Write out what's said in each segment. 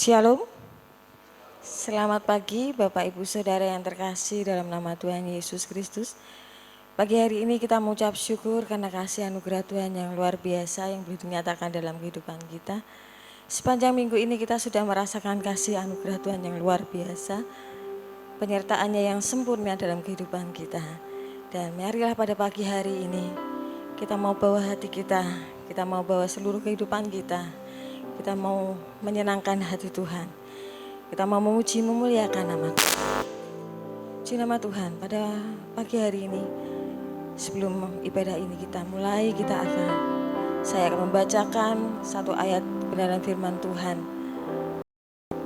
Shalom, selamat pagi Bapak Ibu Saudara yang terkasih dalam nama Tuhan Yesus Kristus. Pagi hari ini kita mengucap syukur karena kasih anugerah Tuhan yang luar biasa yang boleh dinyatakan dalam kehidupan kita. Sepanjang minggu ini kita sudah merasakan kasih anugerah Tuhan yang luar biasa, penyertaannya yang sempurna dalam kehidupan kita. Dan marilah pada pagi hari ini kita mau bawa hati kita mau bawa seluruh kehidupan kita mau menyenangkan hati Tuhan. Kita mau memuji memuliakan nama Tuhan. Puji nama Tuhan pada pagi hari ini. Sebelum ibadah ini kita mulai, saya akan membacakan satu ayat kebenaran firman Tuhan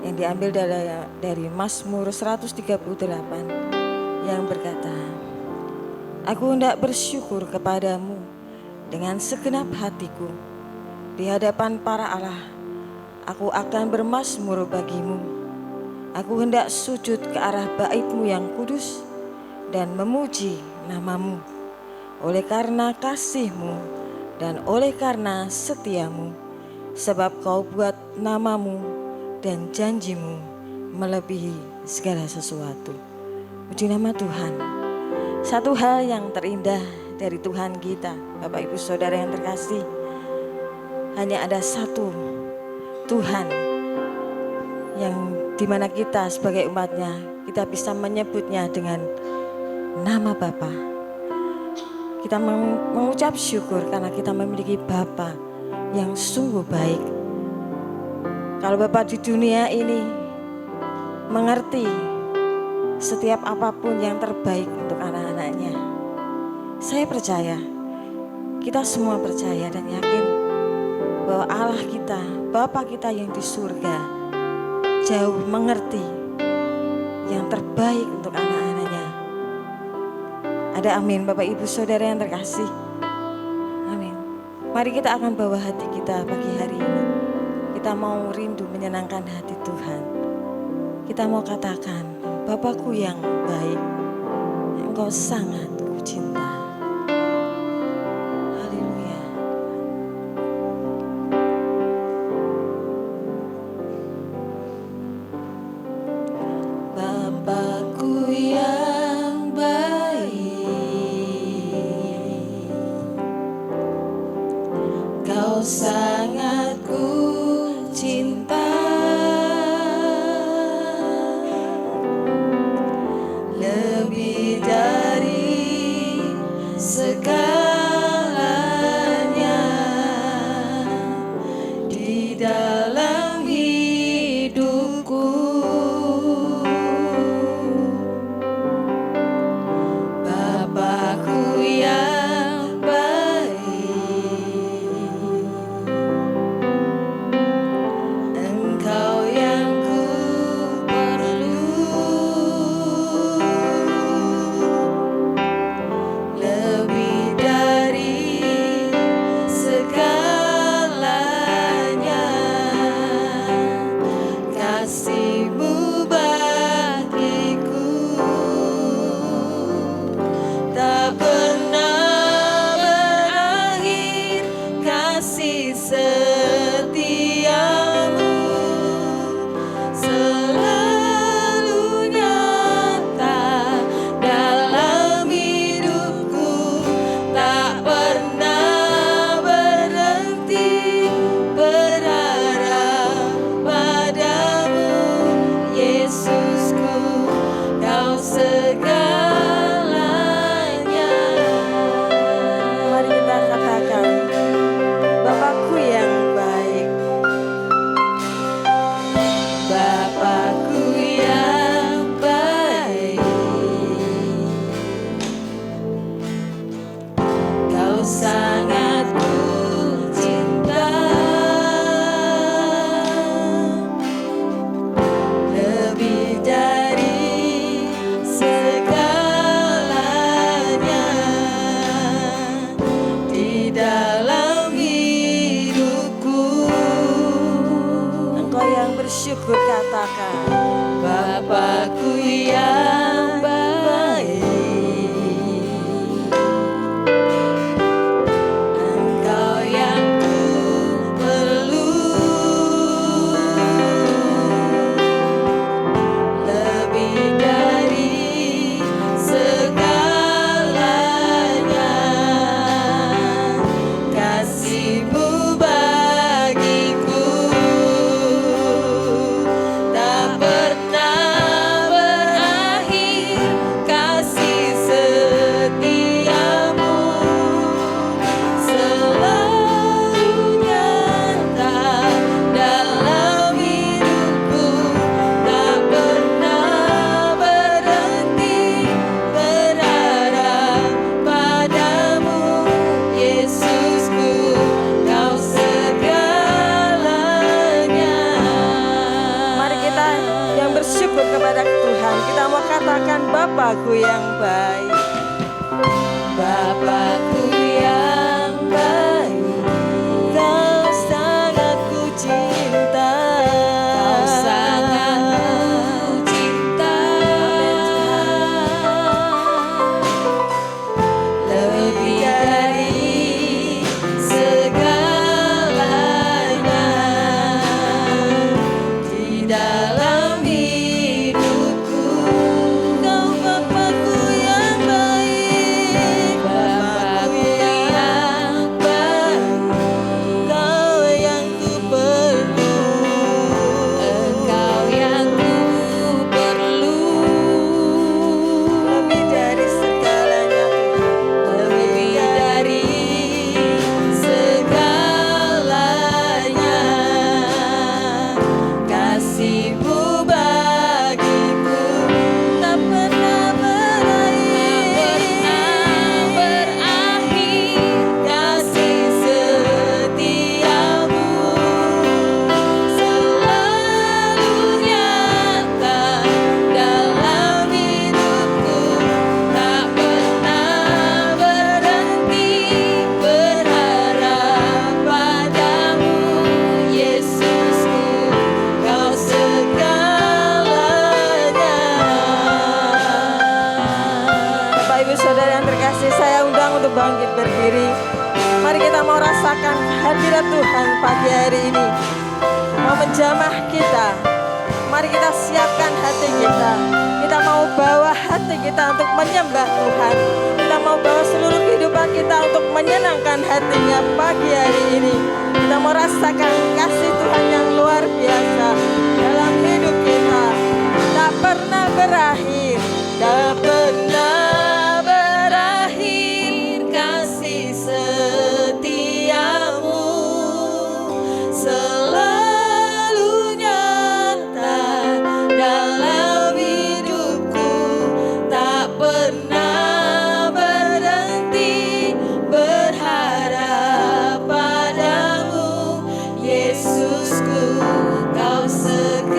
yang diambil dari Mazmur 138 yang berkata, Aku hendak bersyukur kepadamu dengan segenap hatiku di hadapan para Allah. Aku akan bermazmur bagimu. Aku hendak sujud ke arah bait-Mu yang kudus dan memuji nama-Mu. Oleh karena kasih-Mu dan oleh karena setia-Mu, sebab Kau buat nama-Mu dan janji-Mu melebihi segala sesuatu. Puji nama Tuhan. Satu hal yang terindah dari Tuhan kita, Bapak Ibu Saudara yang terkasih, hanya ada satu Tuhan yang dimana kita sebagai umatnya kita bisa menyebutnya dengan nama Bapa. Kita mengucap syukur karena kita memiliki Bapa yang sungguh baik. Kalau Bapa di dunia ini mengerti setiap apapun yang terbaik untuk anak-anaknya, saya percaya, kita semua percaya dan yakin bahwa Allah kita, Bapa kita yang di surga, jauh mengerti yang terbaik untuk anak-anaknya. Ada amin Bapak Ibu Saudara yang terkasih. Amin. Mari kita akan bawa hati kita pagi hari ini. Kita mau rindu menyenangkan hati Tuhan. Kita mau katakan, Bapakku yang baik, Engkau sangat kucinta. Sangat ku cinta, lebih dari segalanya di dalam hidupku. Bapakku yang bersyukur katakan, Bapakku yang baik. yang baik, Bapakku yang baik, Kau sangat ku cinta. Kau sangat ku cinta. Lebih dari segalanya di dalam hidupku. Kau Bapakku yang baik, Bapakku yang baik, Kau yang ku perlu. Engkau yang ku perlu. Lebih dari segalanya Tuhan, Lebih dari segalanya, kasih-Mu bagiku tak pernah berakhir. kasih setiamu selalu nyata dalam hidupku, tak pernah berhenti berharap padamu, Yesusku, Kau segalanya. Bapak Ibu Saudara yang terkasih, saya undang untuk bangkit berdiri. Mari kita mau rasakan hadirat Tuhan pagi hari ini. Mau menjamah kita. Mari kita siapkan hati kita. Kita mau bawa hati kita untuk menyembah Tuhan. Kita mau bawa seluruh kehidupan kita untuk menyenangkan hatinya pagi hari ini. Kita mau rasakan kasih Tuhan yang luar biasa dalam hidup kita. Tak pernah berakhir, tak pernah berakhir Kasih setiamu selalu nyata dalam hidupku, tak pernah berhenti berharap padamu, Yesusku, Kau segalanya.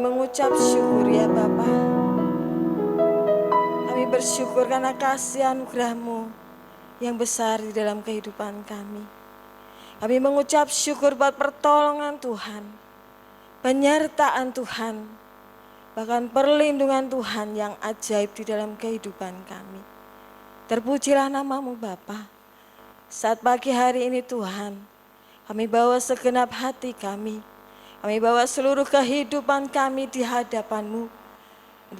mengucap syukur ya Bapa. Kami bersyukur karena kasih anugerah-Mu yang besar di dalam kehidupan kami. Kami mengucap syukur buat pertolongan Tuhan, penyertaan Tuhan, bahkan perlindungan Tuhan yang ajaib di dalam kehidupan kami. Terpujilah nama-Mu Bapa. Saat pagi hari ini Tuhan, kami bawa segenap hati kami. Kami bawa seluruh kehidupan kami di hadapan-Mu.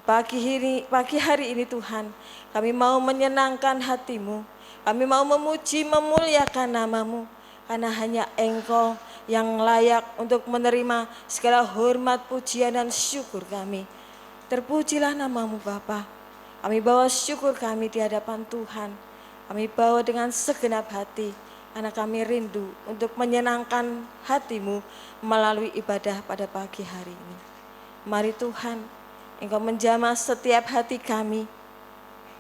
Pagi hari ini Tuhan, kami mau menyenangkan hati-Mu. Kami mau memuji, memuliakan nama-Mu. Karena hanya Engkau yang layak untuk menerima segala hormat, pujian, dan syukur kami. Terpujilah nama-Mu Bapa. Kami bawa syukur kami di hadapan Tuhan. Kami bawa dengan segenap hati. Karena kami rindu untuk menyenangkan hati-Mu melalui ibadah pada pagi hari ini. Mari Tuhan, Engkau menjamah setiap hati kami,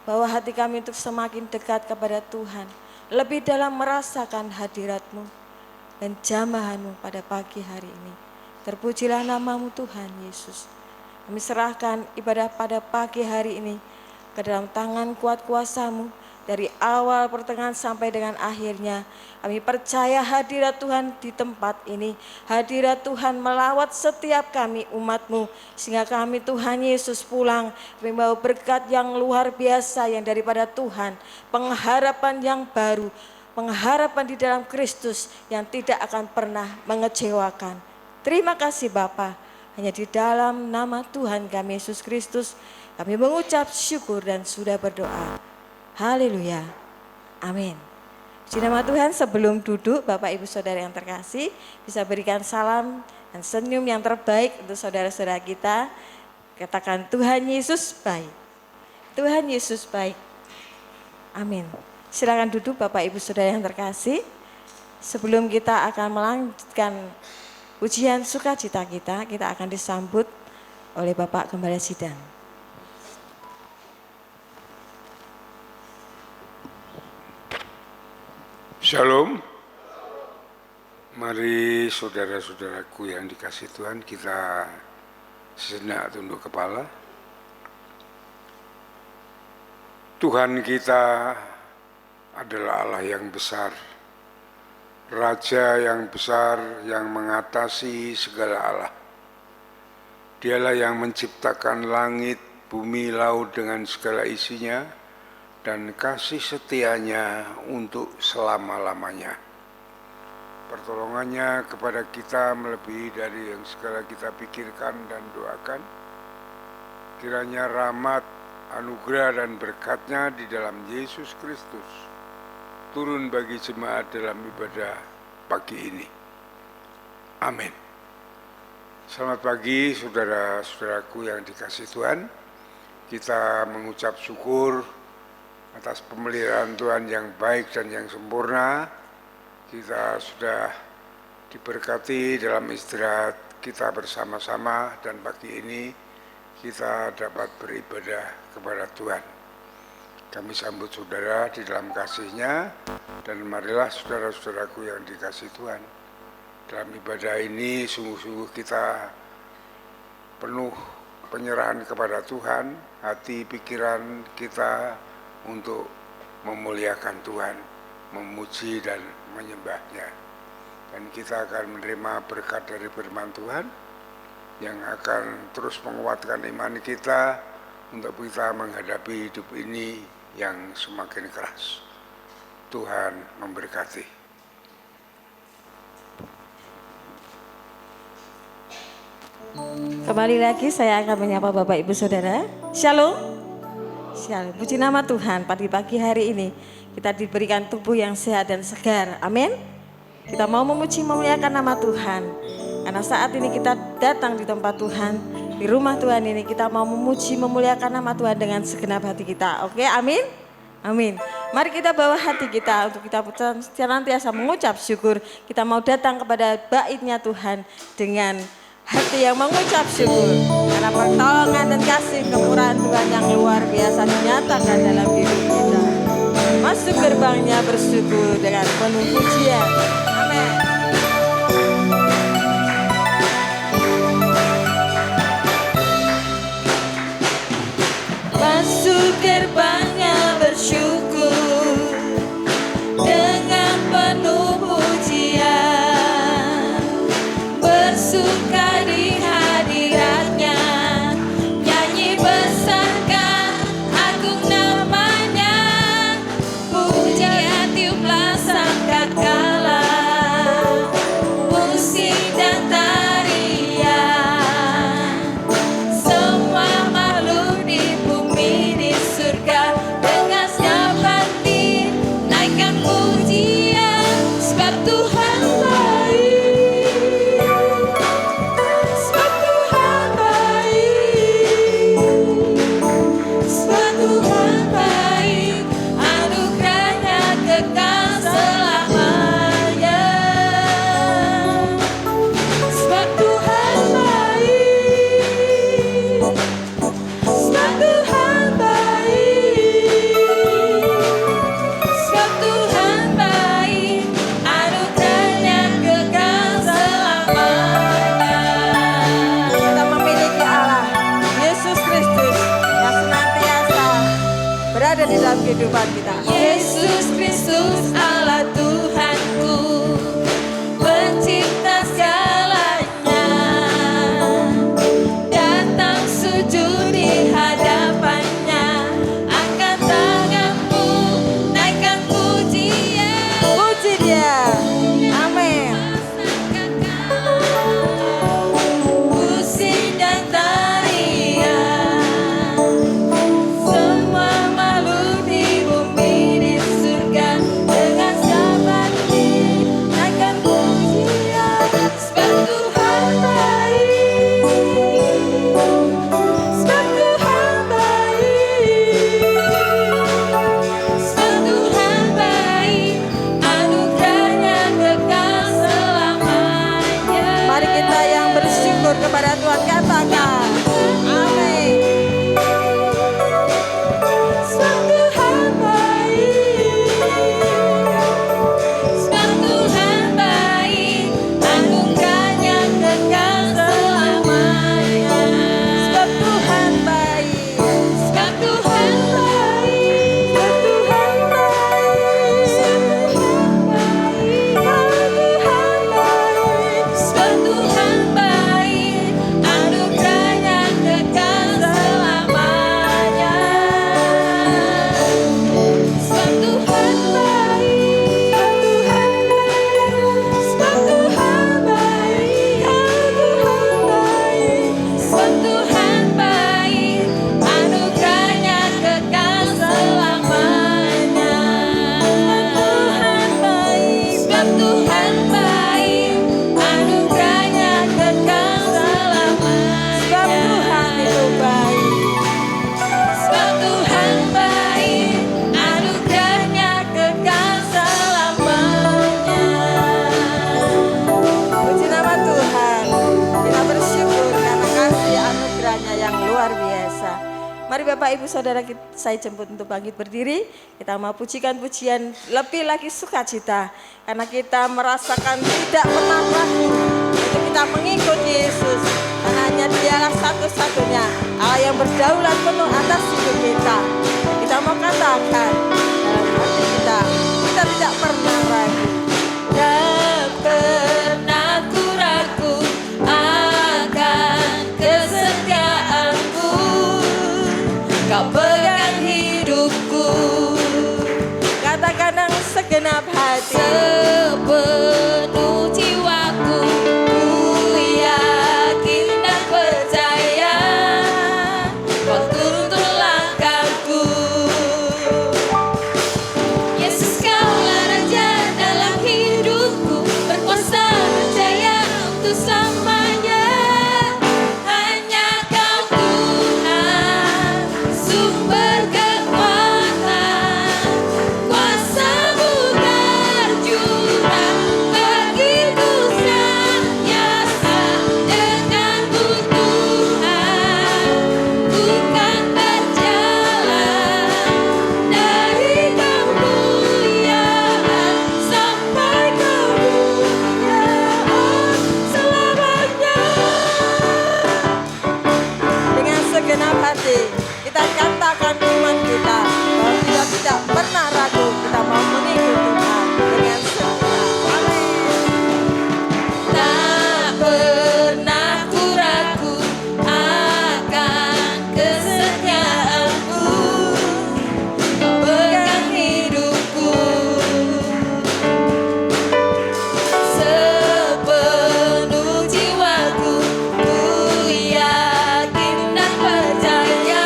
bahwa hati kami untuk semakin dekat kepada Tuhan, lebih dalam merasakan hadirat-Mu dan jamahan-Mu pada pagi hari ini. Terpujilah nama-Mu Tuhan Yesus. Kami serahkan ibadah pada pagi hari ini ke dalam tangan kuat kuasa-Mu. Dari awal pertengahan sampai dengan akhirnya, kami percaya hadirat Tuhan di tempat ini. Hadirat Tuhan melawat setiap kami umat-Mu, sehingga kami Tuhan Yesus pulang membawa berkat yang luar biasa yang daripada Tuhan. Pengharapan yang baru, pengharapan di dalam Kristus yang tidak akan pernah mengecewakan. Terima kasih Bapa, hanya di dalam nama Tuhan kami Yesus Kristus kami mengucap syukur dan sudah berdoa. Haleluya, amin. Puji nama Tuhan. Sebelum duduk, Bapak Ibu Saudara yang terkasih, bisa berikan salam dan senyum yang terbaik untuk saudara-saudara kita. Katakan Tuhan Yesus baik. Tuhan Yesus baik. Amin. Silakan duduk Bapak Ibu Saudara yang terkasih. Sebelum kita akan melanjutkan ujian sukacita kita akan disambut oleh Bapak Gembala Sidang. Shalom. Mari saudara-saudaraku yang dikasihi Tuhan, kita sejenak tunduk kepala. Tuhan kita adalah Allah yang besar, Raja yang besar yang mengatasi segala Allah. Dialah yang menciptakan langit, bumi, laut dengan segala isinya, dan kasih setianya untuk selama-lamanya. Pertolongannya kepada kita melebihi dari yang segala kita pikirkan dan doakan. Kiranya rahmat, anugerah dan berkatnya di dalam Yesus Kristus turun bagi jemaat dalam ibadah pagi ini. Amin. Selamat pagi saudara-saudaraku yang dikasihi Tuhan. Kita mengucap syukur atas pemeliharaan Tuhan yang baik dan yang sempurna. Kita sudah diberkati dalam istirahat kita bersama-sama, dan pagi ini kita dapat beribadah kepada Tuhan. Kami sambut saudara di dalam kasih-Nya, dan marilah saudara-saudaraku yang dikasihi Tuhan, dalam ibadah ini sungguh-sungguh kita penuh penyerahan kepada Tuhan, hati pikiran kita untuk memuliakan Tuhan, memuji dan menyembah-Nya. Dan kita akan menerima berkat dari firman Tuhan yang akan terus menguatkan iman kita untuk kita menghadapi hidup ini yang semakin keras. Tuhan memberkati. Kembali lagi saya akan menyapa Bapak Ibu Saudara. Shalom. Shalom. Puji nama Tuhan, pada pagi hari ini kita diberikan tubuh yang sehat dan segar. Amin. Kita mau memuji memuliakan nama Tuhan. Karena saat ini kita datang di tempat Tuhan, di rumah Tuhan ini kita mau memuji memuliakan nama Tuhan dengan segenap hati kita. Oke, amin. Amin. Mari kita bawa hati kita untuk kita senantiasa mengucap syukur. Kita mau datang kepada bait-Nya Tuhan dengan hati yang mengucap syukur, karena pertolongan dan kasih kemurahan Tuhan yang luar biasa dinyatakan dalam hidup kita. Masuk gerbangnya bersyukur dengan penuh pujian. Amin. Masuk gerbangnya bersyukur dengan penuh pujian, bersuka di hadirat-Nya, nyanyi besarkan agung nama-Nya, pujian tiuplah sangkakala, musik dan tarian, semua makhluk di bumi di surga ada di dalam kehidupan kita. Yesus Kristus Allah Tuhanku, pencipta segalanya, datang sujud di hadapannya, angkat tanganmu, naikkan pujian. Puji Dia. Amin. Pusing dan tarian, semua makhluk di bumi di surga dengan sabati naikkan pujian. Sebab Tuhan baik, sebab Tuhan baik, sebab Tuhan baik, anugerahnya kekal selamanya. Mari kita yang bersyukur kepada Tuhan katakan. Amin. Sebab Tuhan baik, sebab Tuhan baik, anugerahnya kekal selamanya. Sebab Tuhan baik. Sebab Tuhan baik, Sebab Tuhan baik. sebab Tuhan baik, anugerahnya kekal selamanya. Sebab Tuhan baik, sebab Tuhan baik, sebab Tuhan baik, anugerahnya kekal selamanya. Sebab Tuhan baik, anugerahnya kekal selamanya. Sebab Tuhan itu baik. Sebab Tuhan baik, anugerahnya kekal selamanya. Puji nama Tuhan. Kita bersyukur karena kasih anugerahnya yang luar biasa. Mari Bapak Ibu Saudara saya jemput untuk bangkit berdiri. Kita mau pujikan pujian lebih lagi sukacita. Karena kita merasakan tidak pernah ragu untuk kita mengikuti Yesus. Karena hanya Dialah satu-satunya Allah yang berdaulat penuh atas hidup kita. Kita mau katakan dalam hati kita tidak pernah ragu. Tak pernah ku ragu akan kesetiaanmu, kau pegang hidupku Katakan dengan segenap hati. sepenuh jiwaku, ku yakin dan percaya kau tuntun langkahku. Yesus kaulah Raja dalam hidupku, berkuasa berjaya untuk selamanya. Hanya Kau Tuhan, sumber kekuatan, kuasa-Mu tercurah bagiku senantiasa. Denganmu Tuhan, ku kan berjalan dari kemuliaan sampai kemuliaan selamanya. Dengan segenap hati kita katakan iman kita bahwa kita tidak pernah ragu. Kita mau mengikuti Tuhan dengan setia. Amin. Tak pernah ku ragu akan kesetiaanmu, kau pegang hidupku sepenuh jiwaku, ku yakin dan percaya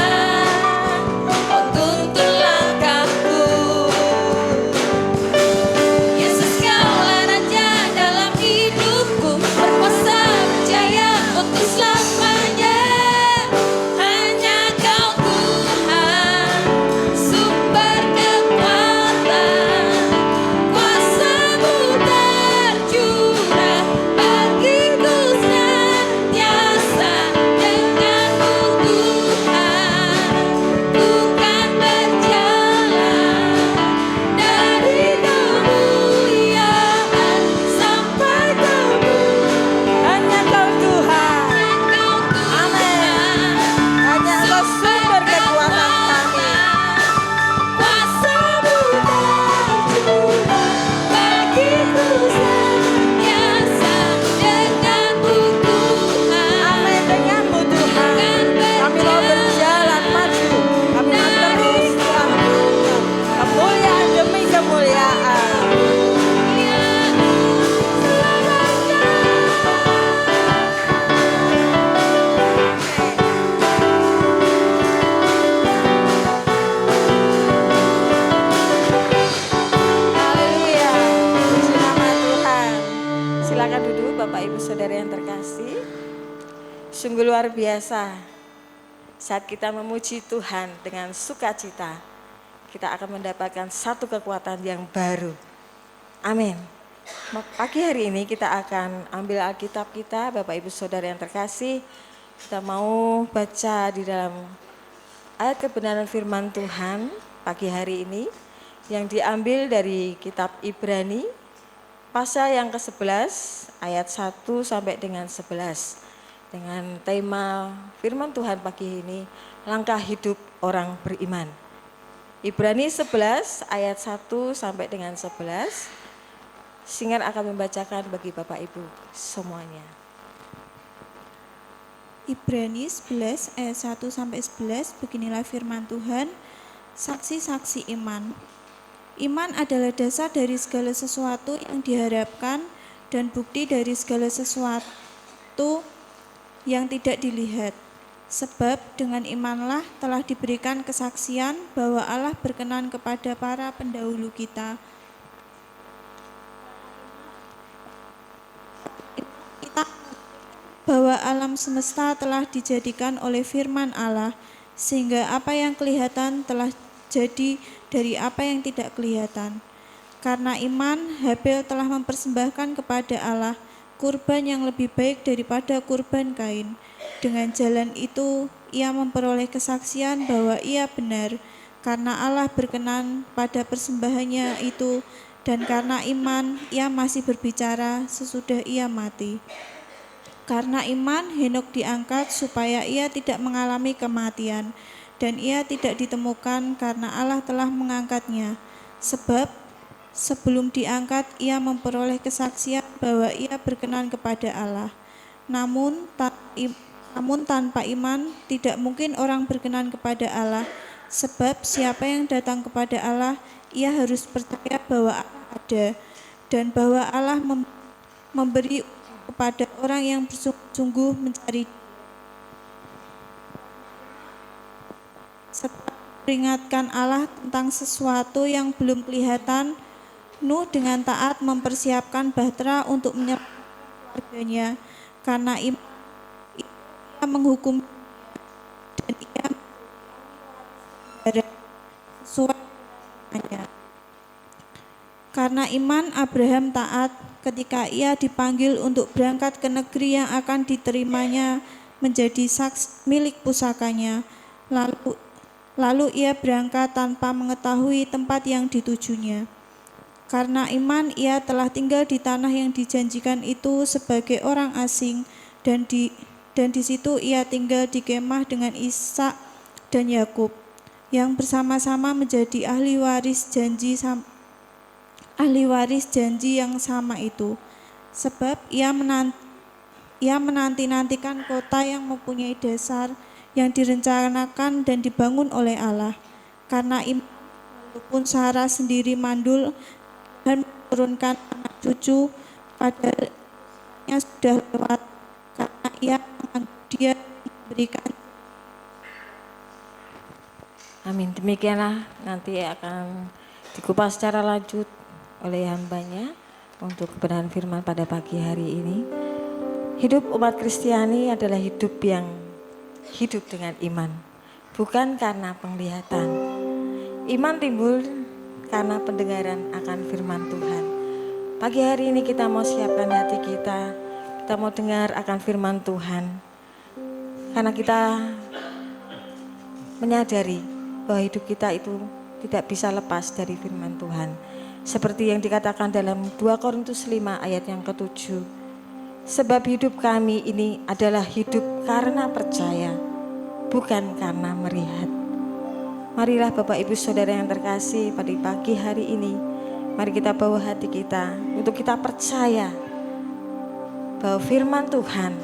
Sungguh luar biasa saat kita memuji Tuhan dengan sukacita, kita akan mendapatkan satu kekuatan yang baru. Amin. Pagi hari ini kita akan ambil Alkitab kita, Bapak Ibu Saudara yang terkasih. Kita mau baca di dalam ayat kebenaran firman Tuhan pagi hari ini yang diambil dari kitab Ibrani pasal yang ke-11 ayat 1 sampai dengan 11. Dengan tema firman Tuhan pagi ini, langkah hidup orang beriman. Ibrani 11 ayat 1 sampai dengan 11. Singan akan membacakan bagi Bapak Ibu semuanya. Ibrani 11 ayat 1 sampai 11, beginilah firman Tuhan. Saksi-saksi iman. Iman adalah dasar dari segala sesuatu yang diharapkan dan bukti dari segala sesuatu yang tidak dilihat. Sebab dengan imanlah telah diberikan kesaksian bahwa Allah berkenan kepada para pendahulu kita. Bahwa alam semesta telah dijadikan oleh firman Allah, sehingga apa yang kelihatan telah jadi dari apa yang tidak kelihatan. Karena iman, Habel telah mempersembahkan kepada Allah kurban yang lebih baik daripada kurban Kain. Dengan jalan itu, ia memperoleh kesaksian bahwa ia benar, karena Allah berkenan pada persembahannya itu, dan karena iman, ia masih berbicara sesudah ia mati. Karena iman, Henok diangkat supaya ia tidak mengalami kematian, dan ia tidak ditemukan karena Allah telah mengangkatnya. Sebab sebelum diangkat, ia memperoleh kesaksian bahwa ia berkenan kepada Allah. Namun tanpa iman, tidak mungkin orang berkenan kepada Allah. Sebab siapa yang datang kepada Allah, ia harus percaya bahwa Allah ada, dan bahwa Allah memberi kepada orang yang bersungguh mencari. Setelah peringatkan Allah tentang sesuatu yang belum kelihatan, Nuh dengan taat mempersiapkan bahtera untuk menyelamatkan keluarganya. Karena ia menghukum dan ia sesuai dengannya. Karena iman Abraham taat ketika ia dipanggil untuk berangkat ke negeri yang akan diterimanya menjadi milik pusakanya. Lalu ia berangkat tanpa mengetahui tempat yang ditujunya. Karena iman ia telah tinggal di tanah yang dijanjikan itu sebagai orang asing, dan di situ ia tinggal di kemah dengan Ishak dan Yakub yang bersama-sama menjadi ahli waris janji yang sama itu. Sebab ia menanti-nantikan kota yang mempunyai dasar yang direncanakan dan dibangun oleh Allah. Karena iman, walaupun Sarah sendiri mandul dan menurunkan anak cucu, padanya sudah lewat, karena ia memberikan. Amin. Demikianlah nanti akan dikupas secara lanjut oleh hambanya untuk kebenaran firman pada pagi hari ini. Hidup umat Kristiani adalah hidup yang hidup dengan iman, bukan karena penglihatan. Iman timbul karena pendengaran akan firman Tuhan. Pagi hari ini kita mau siapkan hati kita mau dengar akan firman Tuhan. Karena kita menyadari bahwa hidup kita itu tidak bisa lepas dari firman Tuhan. Seperti yang dikatakan dalam 2 Korintus 5 ayat yang ke-7. Sebab hidup kami ini adalah hidup karena percaya, bukan karena melihat. Marilah Bapak Ibu Saudara yang terkasih, pada pagi hari ini, mari kita bawa hati kita untuk kita percaya bahwa firman Tuhan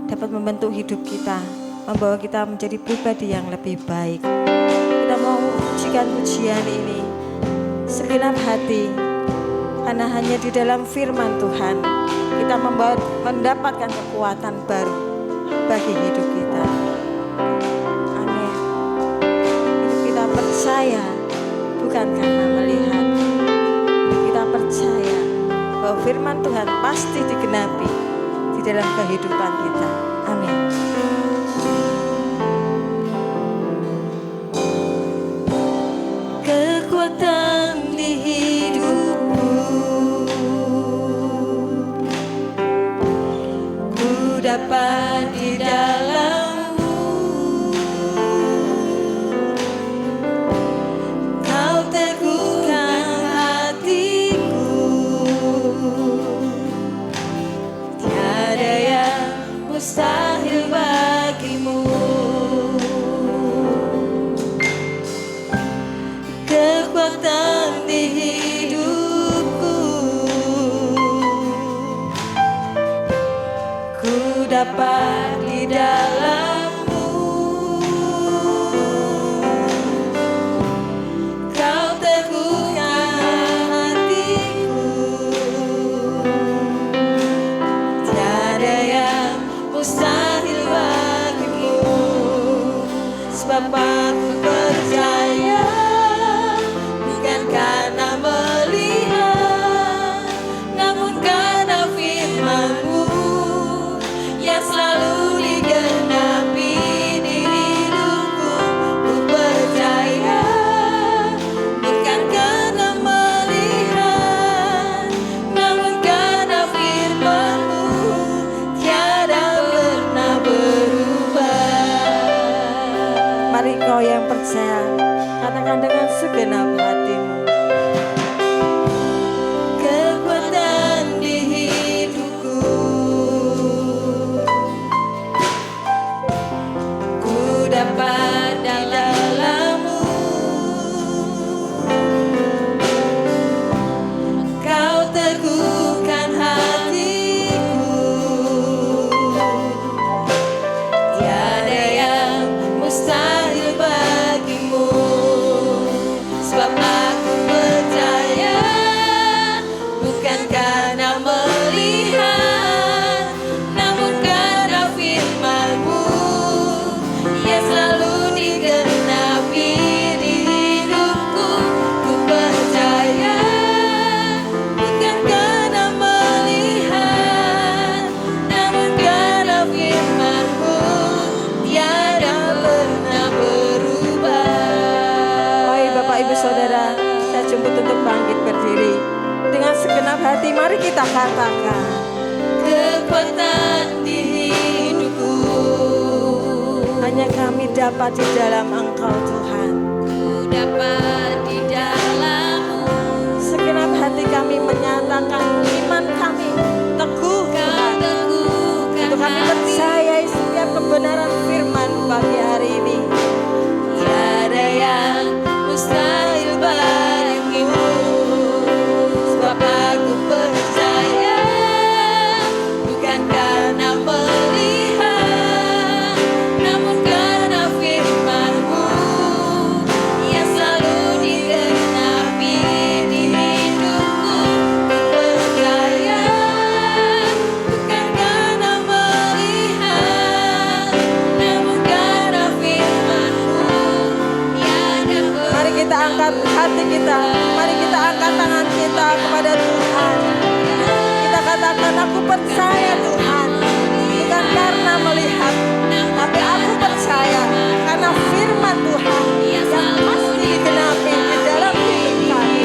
dapat membentuk hidup kita, membawa kita menjadi pribadi yang lebih baik. Kita mau pujikan pujian ini segenap hati, karena hanya di dalam firman Tuhan kita mendapatkan kekuatan baru bagi hidup kita. Amin. Kita percaya bukan karena melihat, kita percaya bahwa firman Tuhan pasti digenapi di dalam kehidupan kita. Amin. Kekuatan di hidupku, ku dapat di dalammu. Kau teguhkan hatiku, tiada yang mustahil bagimu. Kekuatan di hidupku, ku dapat di dalammu. Kau teguhkan hatiku, tiada yang mustahil bagimu. Sebab aku percaya, bukan karena melihat, namun karena firman-Mu yang selalu digenapi di hidupku. Ku percaya, bukan karena melihat, namun karena firman-Mu tiada pernah berubah. Mari kau yang percaya, katakan dengan segenap hatimu. Kekuatan di hidupku, ku dapat di dalammu. Kau teguhkan hatiku, tiada yang mustahil bagimu. Sebab aku percaya, bukan karena melihat, namun karena firman-Mu yang selalu digenapi di hidupku. Ku percaya, bukan karena melihat, namun karena firman-Mu tiada pernah berubah. Baik Bapak Ibu Saudara, saya jemput untuk bangkit berdiri. Dengan segenap hati mari kita katakan, Kekuatan di hidupku, hanya kami dapat di dalam Engkau Tuhan. ku dapat di dalammu. Segenap hati kami menyatakan iman kami teguh Kau Tuhan. teguhkan Untuk kami hati, percaya setiap kebenaran firman pagi hari ini. tiada yang mustahil bagimu. Sebab aku percaya, bukan karena melihat, namun karena firman-Mu yang selalu digenapi di hidupku. Ku percaya, bukan karena melihat, namun karena firman-Mu tiada Mari kita angkat hati kita, mari kita angkat tangan kita kepada Tuhan. Kita katakan, aku percaya Tuhan, bukan karena melihat, tapi aku percaya karena firman Tuhan yang pasti digenapi di dalam hidup kami.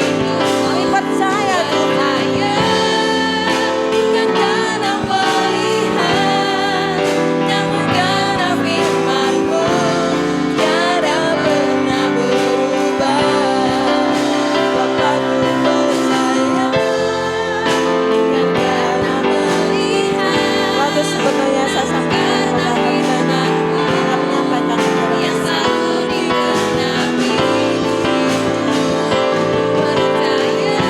Kami percaya Tuhan. bukan karena melihat, namun karena firman-Mu tiada pernah berubah. Bapakku percaya, bukan karena melihat, Waktu sebenarnya saya sampaikan kepada teman-teman, saya menyampaikan kepada yang selalu digenapi. Percaya,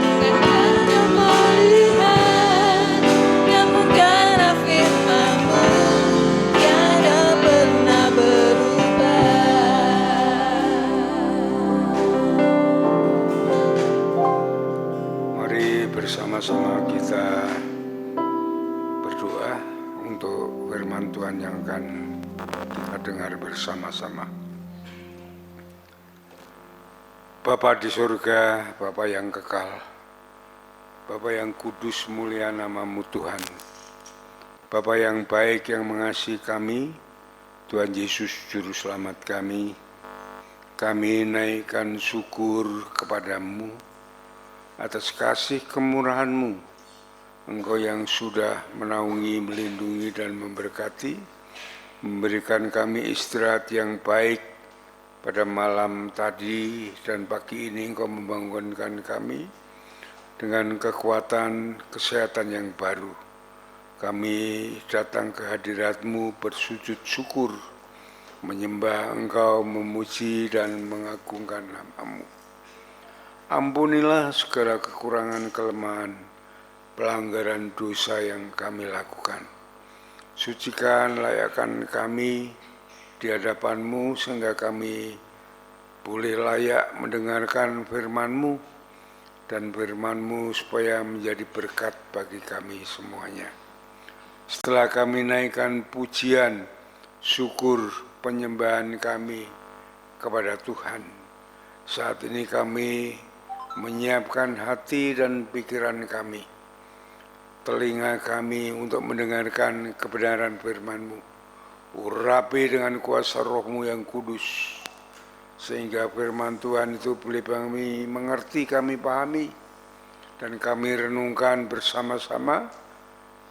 bukan karena melihat, namun karena firman-Mu tiada pernah berubah. Mari bersama-sama kita berdoa untuk firman Tuhan yang akan kita dengar bersama-sama. Bapa di surga, Bapa yang kekal, Bapa yang kudus mulia nama-Mu Tuhan. Bapa yang baik yang mengasihi kami, Tuhan Yesus Juru Selamat kami naikkan syukur kepadamu atas kasih kemurahan-Mu. Engkau yang sudah menaungi, melindungi, dan memberkati, memberikan kami istirahat yang baik pada malam tadi dan pagi ini. Engkau membangunkan kami dengan kekuatan kesehatan yang baru. Kami datang ke hadirat-Mu bersujud syukur, menyembah Engkau, memuji dan mengagungkan nama-Mu. Ampunilah segala kekurangan, kelemahan, pelanggaran dosa yang kami lakukan. Sucikan, layakkan kami di hadapan-Mu sehingga kami boleh layak mendengarkan firman-Mu, dan firman-Mu supaya menjadi berkat bagi kami semuanya. Setelah kami naikkan pujian, syukur, penyembahan kami kepada Tuhan, saat ini kami menyiapkan hati dan pikiran kami, telinga kami untuk mendengarkan kebenaran firman-Mu. Urapi dengan kuasa Roh-Mu yang kudus, sehingga firman Tuhan itu boleh kami mengerti, kami pahami, dan kami renungkan bersama-sama.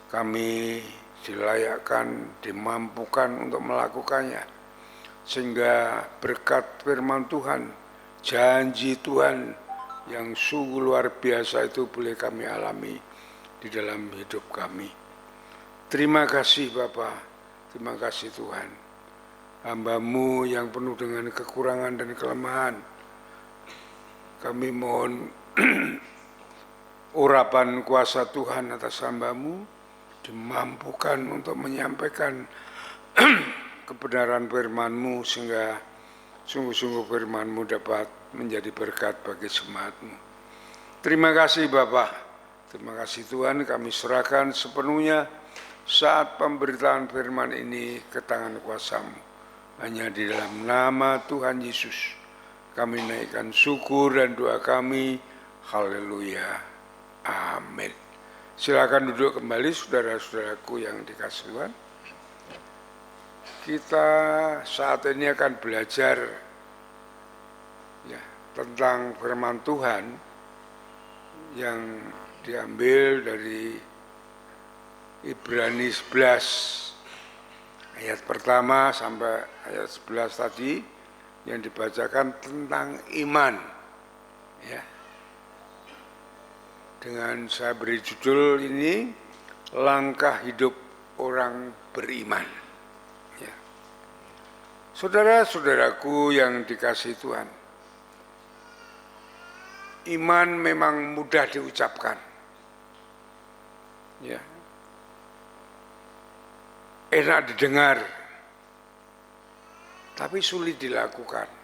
Kami dilayakkan, dimampukan untuk melakukannya, sehingga berkat firman Tuhan, janji Tuhan yang sungguh luar biasa itu boleh kami alami di dalam hidup kami. Terima kasih Bapa, terima kasih Tuhan. Hamba-Mu yang penuh dengan kekurangan dan kelemahan, kami mohon urapan kuasa Tuhan atas hamba-Mu, dimampukan untuk menyampaikan kebenaran firman-Mu, sehingga sungguh-sungguh firman-Mu dapat menjadi berkat bagi jemaat-Mu. Terima kasih Bapa, terima kasih Tuhan. Kami serahkan sepenuhnya saat pemberitaan firman ini ke tangan kuasa-Mu. Hanya di dalam nama Tuhan Yesus kami naikkan syukur dan doa kami. Haleluya, amin. Silakan duduk kembali saudara-saudaraku yang dikasihi Tuhan. Kita saat ini akan belajar tentang firman Tuhan yang diambil dari Ibrani 11 ayat pertama sampai ayat 11 tadi, yang dibacakan tentang iman. Dengan saya beri judul ini, langkah hidup orang beriman. Saudara-saudaraku yang dikasihi Tuhan, iman memang mudah diucapkan, enak didengar, tapi sulit dilakukan.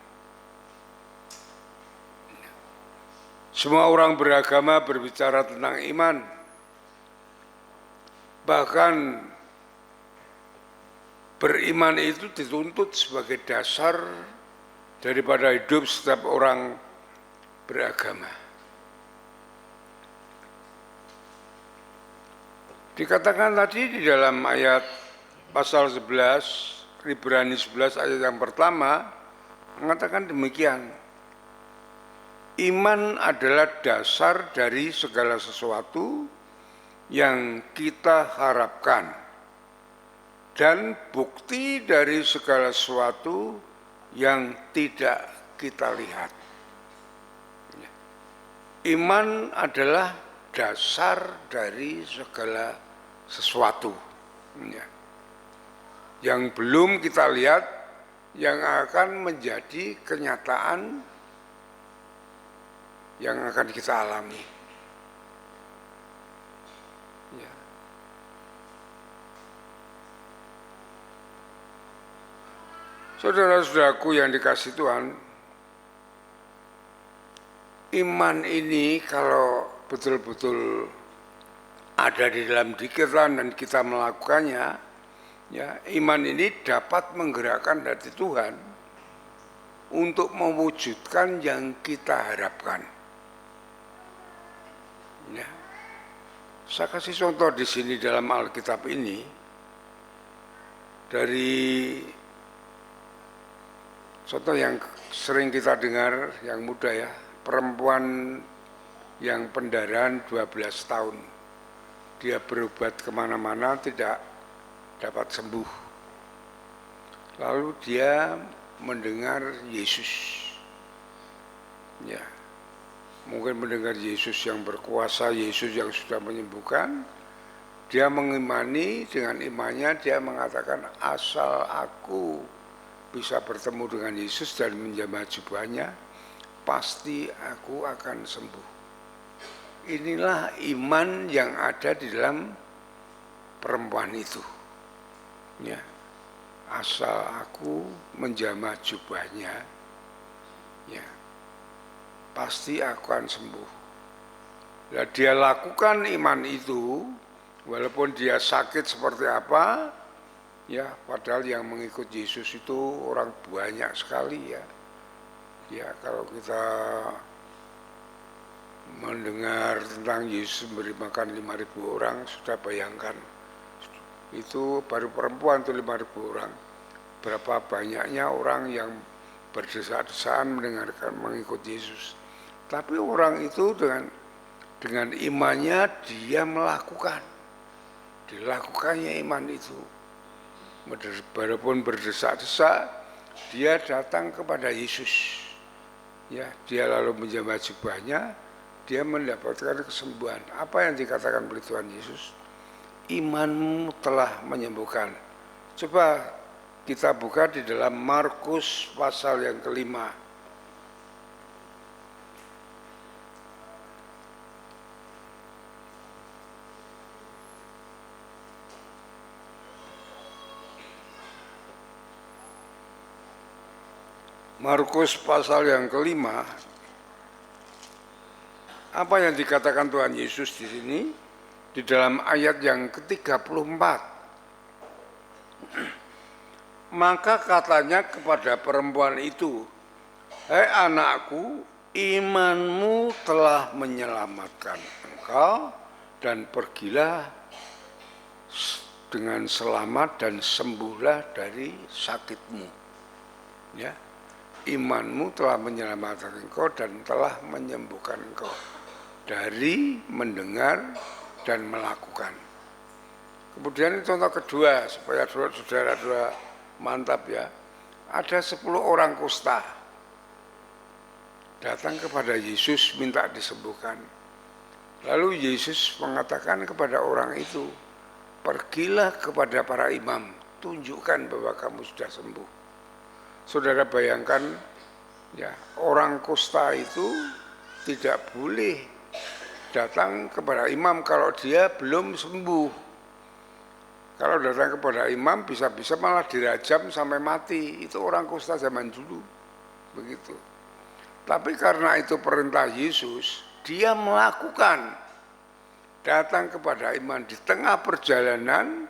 Semua orang beragama berbicara tentang iman. Bahkan beriman itu dituntut sebagai dasar daripada hidup setiap orang beragama. Dikatakan tadi di dalam ayat pasal 11, Ibrani 11 ayat yang pertama, mengatakan demikian. Iman adalah dasar dari segala sesuatu yang kita harapkan dan bukti dari segala sesuatu yang tidak kita lihat. Iman adalah dasar dari segala sesuatu yang belum kita lihat, yang akan menjadi kenyataan yang akan kita alami. Saudara-saudaraku yang dikasihi Tuhan, iman ini kalau betul-betul ada di dalam diri kita dan kita melakukannya, iman ini dapat menggerakkan hati Tuhan untuk mewujudkan yang kita harapkan. Saya kasih contoh di sini dalam Alkitab ini. Dari contoh yang sering kita dengar, yang muda ya, perempuan yang pendarahan 12 tahun. Dia berobat kemana-mana tidak dapat sembuh. Lalu dia mendengar Yesus. Ya, mungkin mendengar Yesus yang berkuasa, Yesus yang sudah menyembuhkan. Dia mengimani, dengan imannya dia mengatakan, asal aku bisa bertemu dengan Yesus dan menjamah jubahnya, pasti aku akan sembuh. Inilah iman yang ada di dalam perempuan itu. Ya, asal aku menjamah jubahnya, ya, pasti aku akan sembuh. Nah, dia lakukan iman itu, walaupun dia sakit seperti apa, ya, padahal yang mengikut Yesus itu orang banyak sekali ya. Ya, kalau kita mendengar tentang Yesus memberi makan 5.000 orang, sudah bayangkan. Itu baru perempuan itu 5.000 orang. Berapa banyaknya orang yang berdesak-desakan mendengarkan mengikut Yesus. Tapi orang itu dengan imannya dia melakukan. Dilakukannya iman itu. Walaupun berdesak-desak, dia datang kepada Yesus. Ya, dia lalu menjamah jubahnya, dia mendapatkan kesembuhan. Apa yang dikatakan oleh Tuhan Yesus? Imanmu telah menyembuhkan. Coba kita buka di dalam Markus pasal yang kelima. Markus pasal yang kelima, apa yang dikatakan Tuhan Yesus di sini? Di dalam ayat yang ke-34. Maka katanya kepada perempuan itu, "Hai anakku, imanmu telah menyelamatkan engkau, dan pergilah dengan selamat dan sembuhlah dari sakitmu." Ya. Imanmu telah menyelamatkan engkau dan telah menyembuhkan engkau dari mendengar dan melakukan. Kemudian contoh kedua, supaya saudara-saudara mantap ya. Ada 10 orang kusta datang kepada Yesus minta disembuhkan. Lalu Yesus mengatakan kepada orang itu, "Pergilah kepada para imam, tunjukkan bahwa kamu sudah sembuh." Saudara bayangkan ya, orang kusta itu tidak boleh datang kepada imam kalau dia belum sembuh. Kalau datang kepada imam bisa-bisa malah dirajam sampai mati. Itu orang kusta zaman dulu. Begitu. Tapi karena itu perintah Yesus, dia melakukan. Datang kepada imam di tengah perjalanan,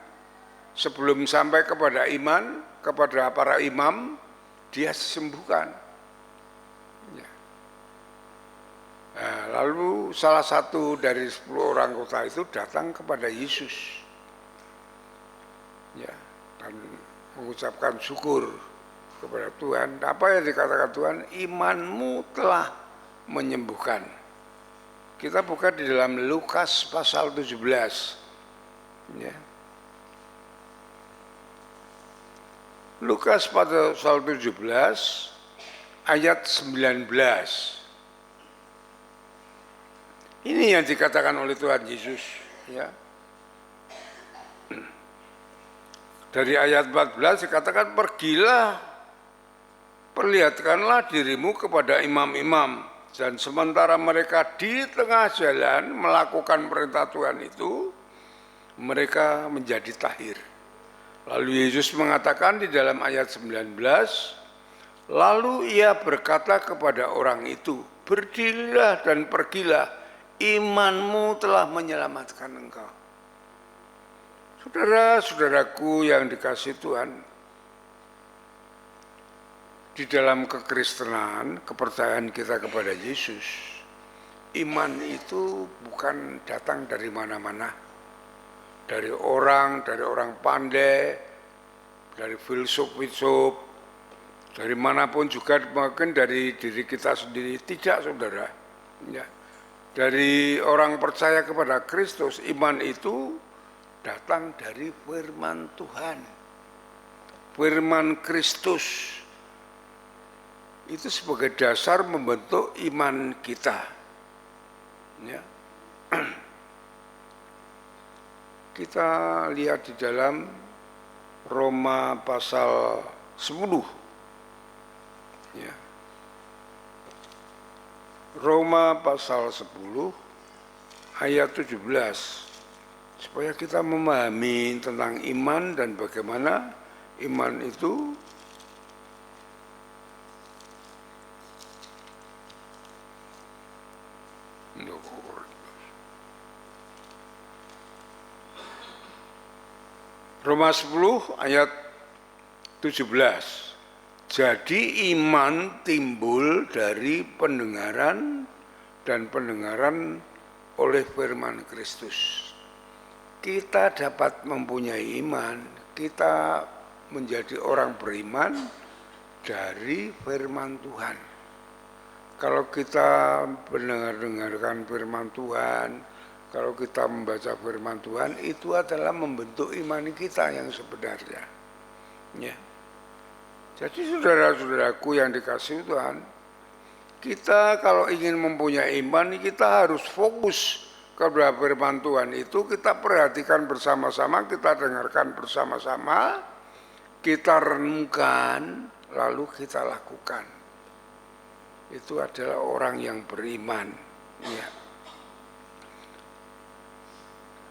sebelum sampai kepada iman, kepada para imam, dia sembuhkan. Ya. Nah, lalu salah satu dari 10 orang kusta itu datang kepada Yesus, ya, dan mengucapkan syukur kepada Tuhan. Apa yang dikatakan Tuhan? Imanmu telah menyembuhkan. Kita buka di dalam Lukas pasal 17. Ya. Lukas pasal 17 ayat 19. Ini yang dikatakan oleh Tuhan Yesus, ya. Dari ayat 14 dikatakan, "Pergilah, perlihatkanlah dirimu kepada imam-imam." Dan sementara mereka di tengah jalan melakukan perintah Tuhan itu, mereka menjadi tahir. Lalu Yesus mengatakan di dalam ayat 19, lalu ia berkata kepada orang itu, "Berdirilah dan pergilah, imanmu telah menyelamatkan engkau." Saudara-saudaraku yang dikasihi Tuhan, di dalam kekristenan, kepercayaan kita kepada Yesus, iman itu bukan datang dari mana-mana. Dari orang pandai, dari filsuf, dari manapun juga, mungkin dari diri kita sendiri. Tidak, saudara. Ya. Dari orang percaya kepada Kristus, iman itu datang dari firman Tuhan. Firman Kristus itu sebagai dasar membentuk iman kita. Ya. Kita lihat di dalam Roma pasal 10. Ya. Roma pasal 10 ayat 17. Supaya kita memahami tentang iman dan bagaimana iman itu Roma 10 ayat 17. Jadi iman timbul dari pendengaran dan pendengaran oleh firman Kristus. Kita dapat mempunyai iman, kita menjadi orang beriman dari firman Tuhan. Kalau kita mendengarkan firman Tuhan, kalau kita membaca firman Tuhan, itu adalah membentuk iman kita yang sebenarnya. Ya. Jadi saudara-saudaraku yang dikasihi Tuhan, kita kalau ingin mempunyai iman, kita harus fokus kepada firman Tuhan itu, kita perhatikan bersama-sama, kita dengarkan bersama-sama, kita renungkan, lalu kita lakukan. Itu adalah orang yang beriman. Ya.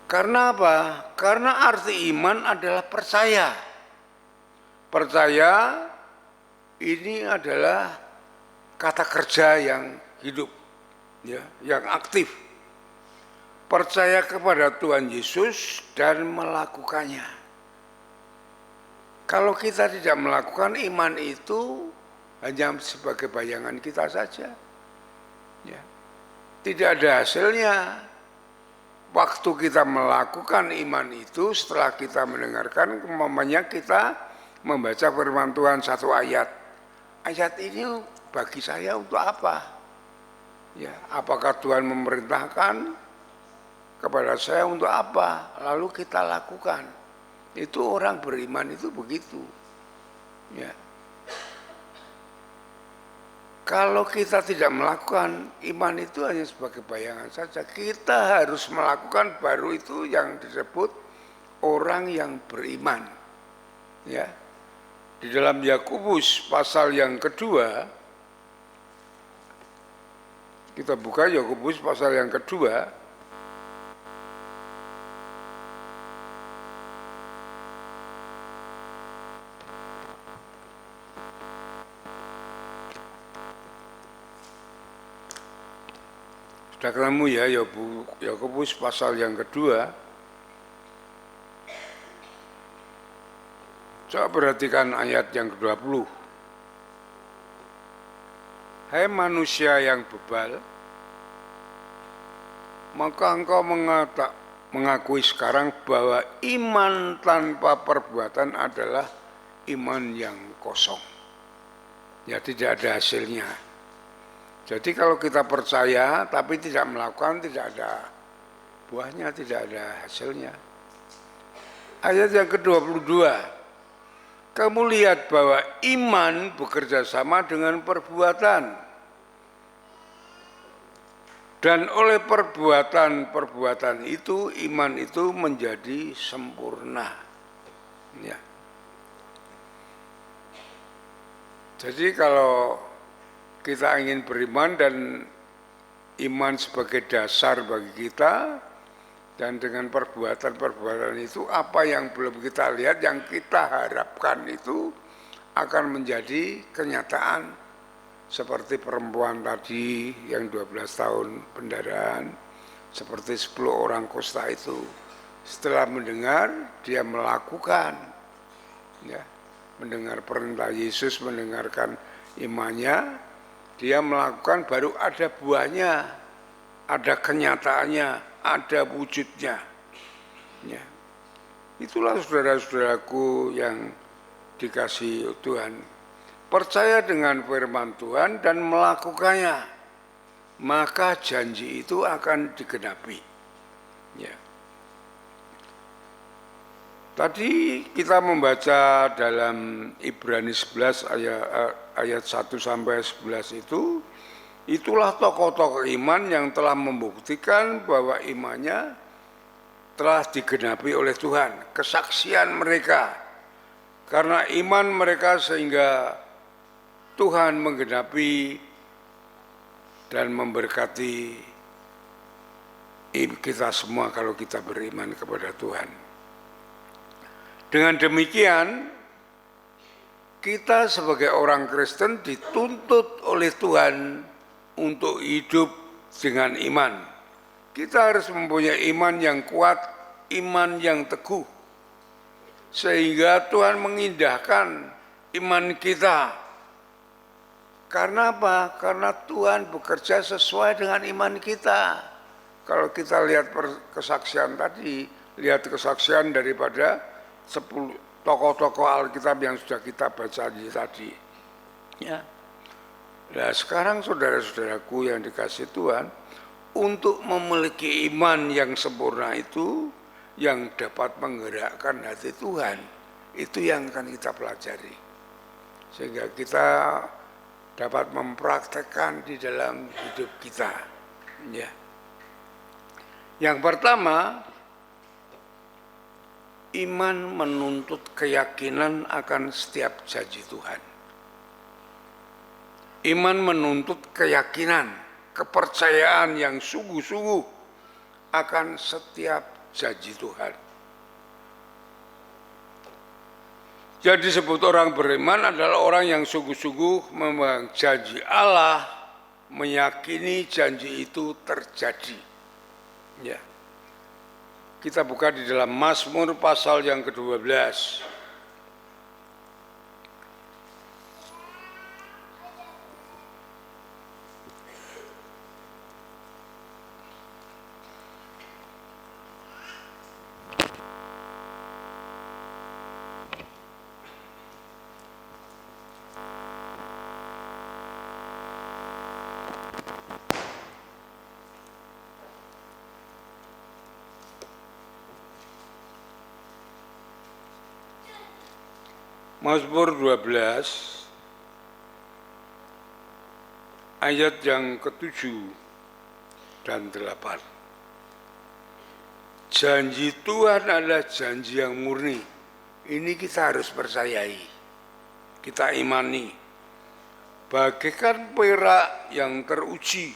Karena apa? Karena arti iman adalah percaya. Percaya ini adalah kata kerja yang hidup, ya, yang aktif. Percaya kepada Tuhan Yesus dan melakukannya. Kalau kita tidak melakukan, iman itu hanya sebagai bayangan kita saja. Ya. Tidak ada hasilnya. Waktu kita melakukan iman itu, setelah kita mendengarkan, umpamanya kita membaca firman Tuhan satu ayat. Ayat ini bagi saya untuk apa? Ya, apakah Tuhan memerintahkan kepada saya untuk apa? Lalu kita lakukan. Itu orang beriman itu begitu. Ya. Kalau kita tidak melakukan, iman itu hanya sebagai bayangan saja. Kita harus melakukan, baru itu yang disebut orang yang beriman. Ya. Di dalam Yakobus pasal yang kedua, kita buka Yakobus pasal yang kedua. Sudah ketemu ya, Yakobus pasal yang kedua. Coba perhatikan ayat yang ke-20. Hai manusia yang bebal, maka engkau mengakui sekarang bahwa iman tanpa perbuatan adalah iman yang kosong. Ya, tidak ada hasilnya. Jadi kalau kita percaya tapi tidak melakukan, tidak ada buahnya, tidak ada hasilnya. Ayat yang ke-22. Kamu lihat bahwa iman bekerja sama dengan perbuatan. Dan oleh perbuatan-perbuatan itu, iman itu menjadi sempurna. Ya. Jadi kalau kita ingin beriman dan iman sebagai dasar bagi kita, dan dengan perbuatan-perbuatan itu apa yang belum kita lihat, yang kita harapkan itu akan menjadi kenyataan. Seperti perempuan tadi yang 12 tahun pendarahan, seperti 10 orang kusta itu. Setelah mendengar, dia melakukan. Ya, mendengar perintah Yesus, mendengarkan imannya, dia melakukan, baru ada buahnya, ada kenyataannya, ada wujudnya. Ya. Itulah saudara-saudaraku yang dikasih Tuhan, percaya dengan firman Tuhan dan melakukannya, maka janji itu akan digenapi. Ya. Tadi kita membaca dalam Ibrani 11 ayat 1 sampai 11 itu, itulah tokoh-tokoh iman yang telah membuktikan bahwa imannya telah digenapi oleh Tuhan, kesaksian mereka. Karena iman mereka sehingga Tuhan menggenapi dan memberkati kita semua kalau kita beriman kepada Tuhan. Dengan demikian, kita sebagai orang Kristen dituntut oleh Tuhan untuk hidup dengan iman. Kita harus mempunyai iman yang kuat, iman yang teguh, sehingga Tuhan mengindahkan iman kita. Karena apa? Karena Tuhan bekerja sesuai dengan iman kita. Kalau kita lihat kesaksian tadi, lihat kesaksian daripada 10 tokoh-tokoh Alkitab yang sudah kita baca tadi. Ya. Nah, sekarang saudara-saudaraku yang dikasih Tuhan, untuk memiliki iman yang sempurna itu, yang dapat menggerakkan hati Tuhan, itu yang akan kita pelajari. Sehingga kita dapat mempraktekkan di dalam hidup kita. Ya. Yang pertama, iman menuntut keyakinan akan setiap janji Tuhan. Iman menuntut keyakinan, kepercayaan yang sungguh-sungguh akan setiap janji Tuhan. Jadi disebut orang beriman adalah orang yang sungguh-sungguh memegang janji Allah, meyakini janji itu terjadi. Ya. Kita buka di dalam Mazmur pasal yang ke-12. Mazmur 12 ayat yang ke-7 dan 8. Janji Tuhan adalah janji yang murni. Ini kita harus percayai, kita imani. Bagaikan perak yang teruji,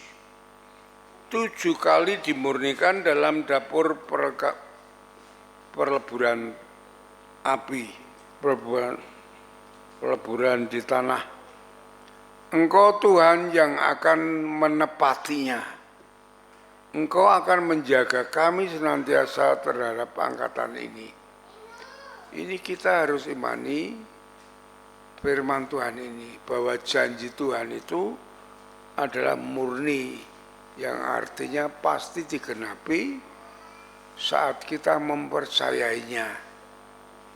7 kali dimurnikan dalam dapur peleburan api, peleburan di tanah. Engkau Tuhan yang akan menepatinya. Engkau akan menjaga kami senantiasa terhadap angkatan ini. Ini kita harus imani firman Tuhan ini, bahwa janji Tuhan itu adalah murni, yang artinya pasti digenapi saat kita mempercayainya.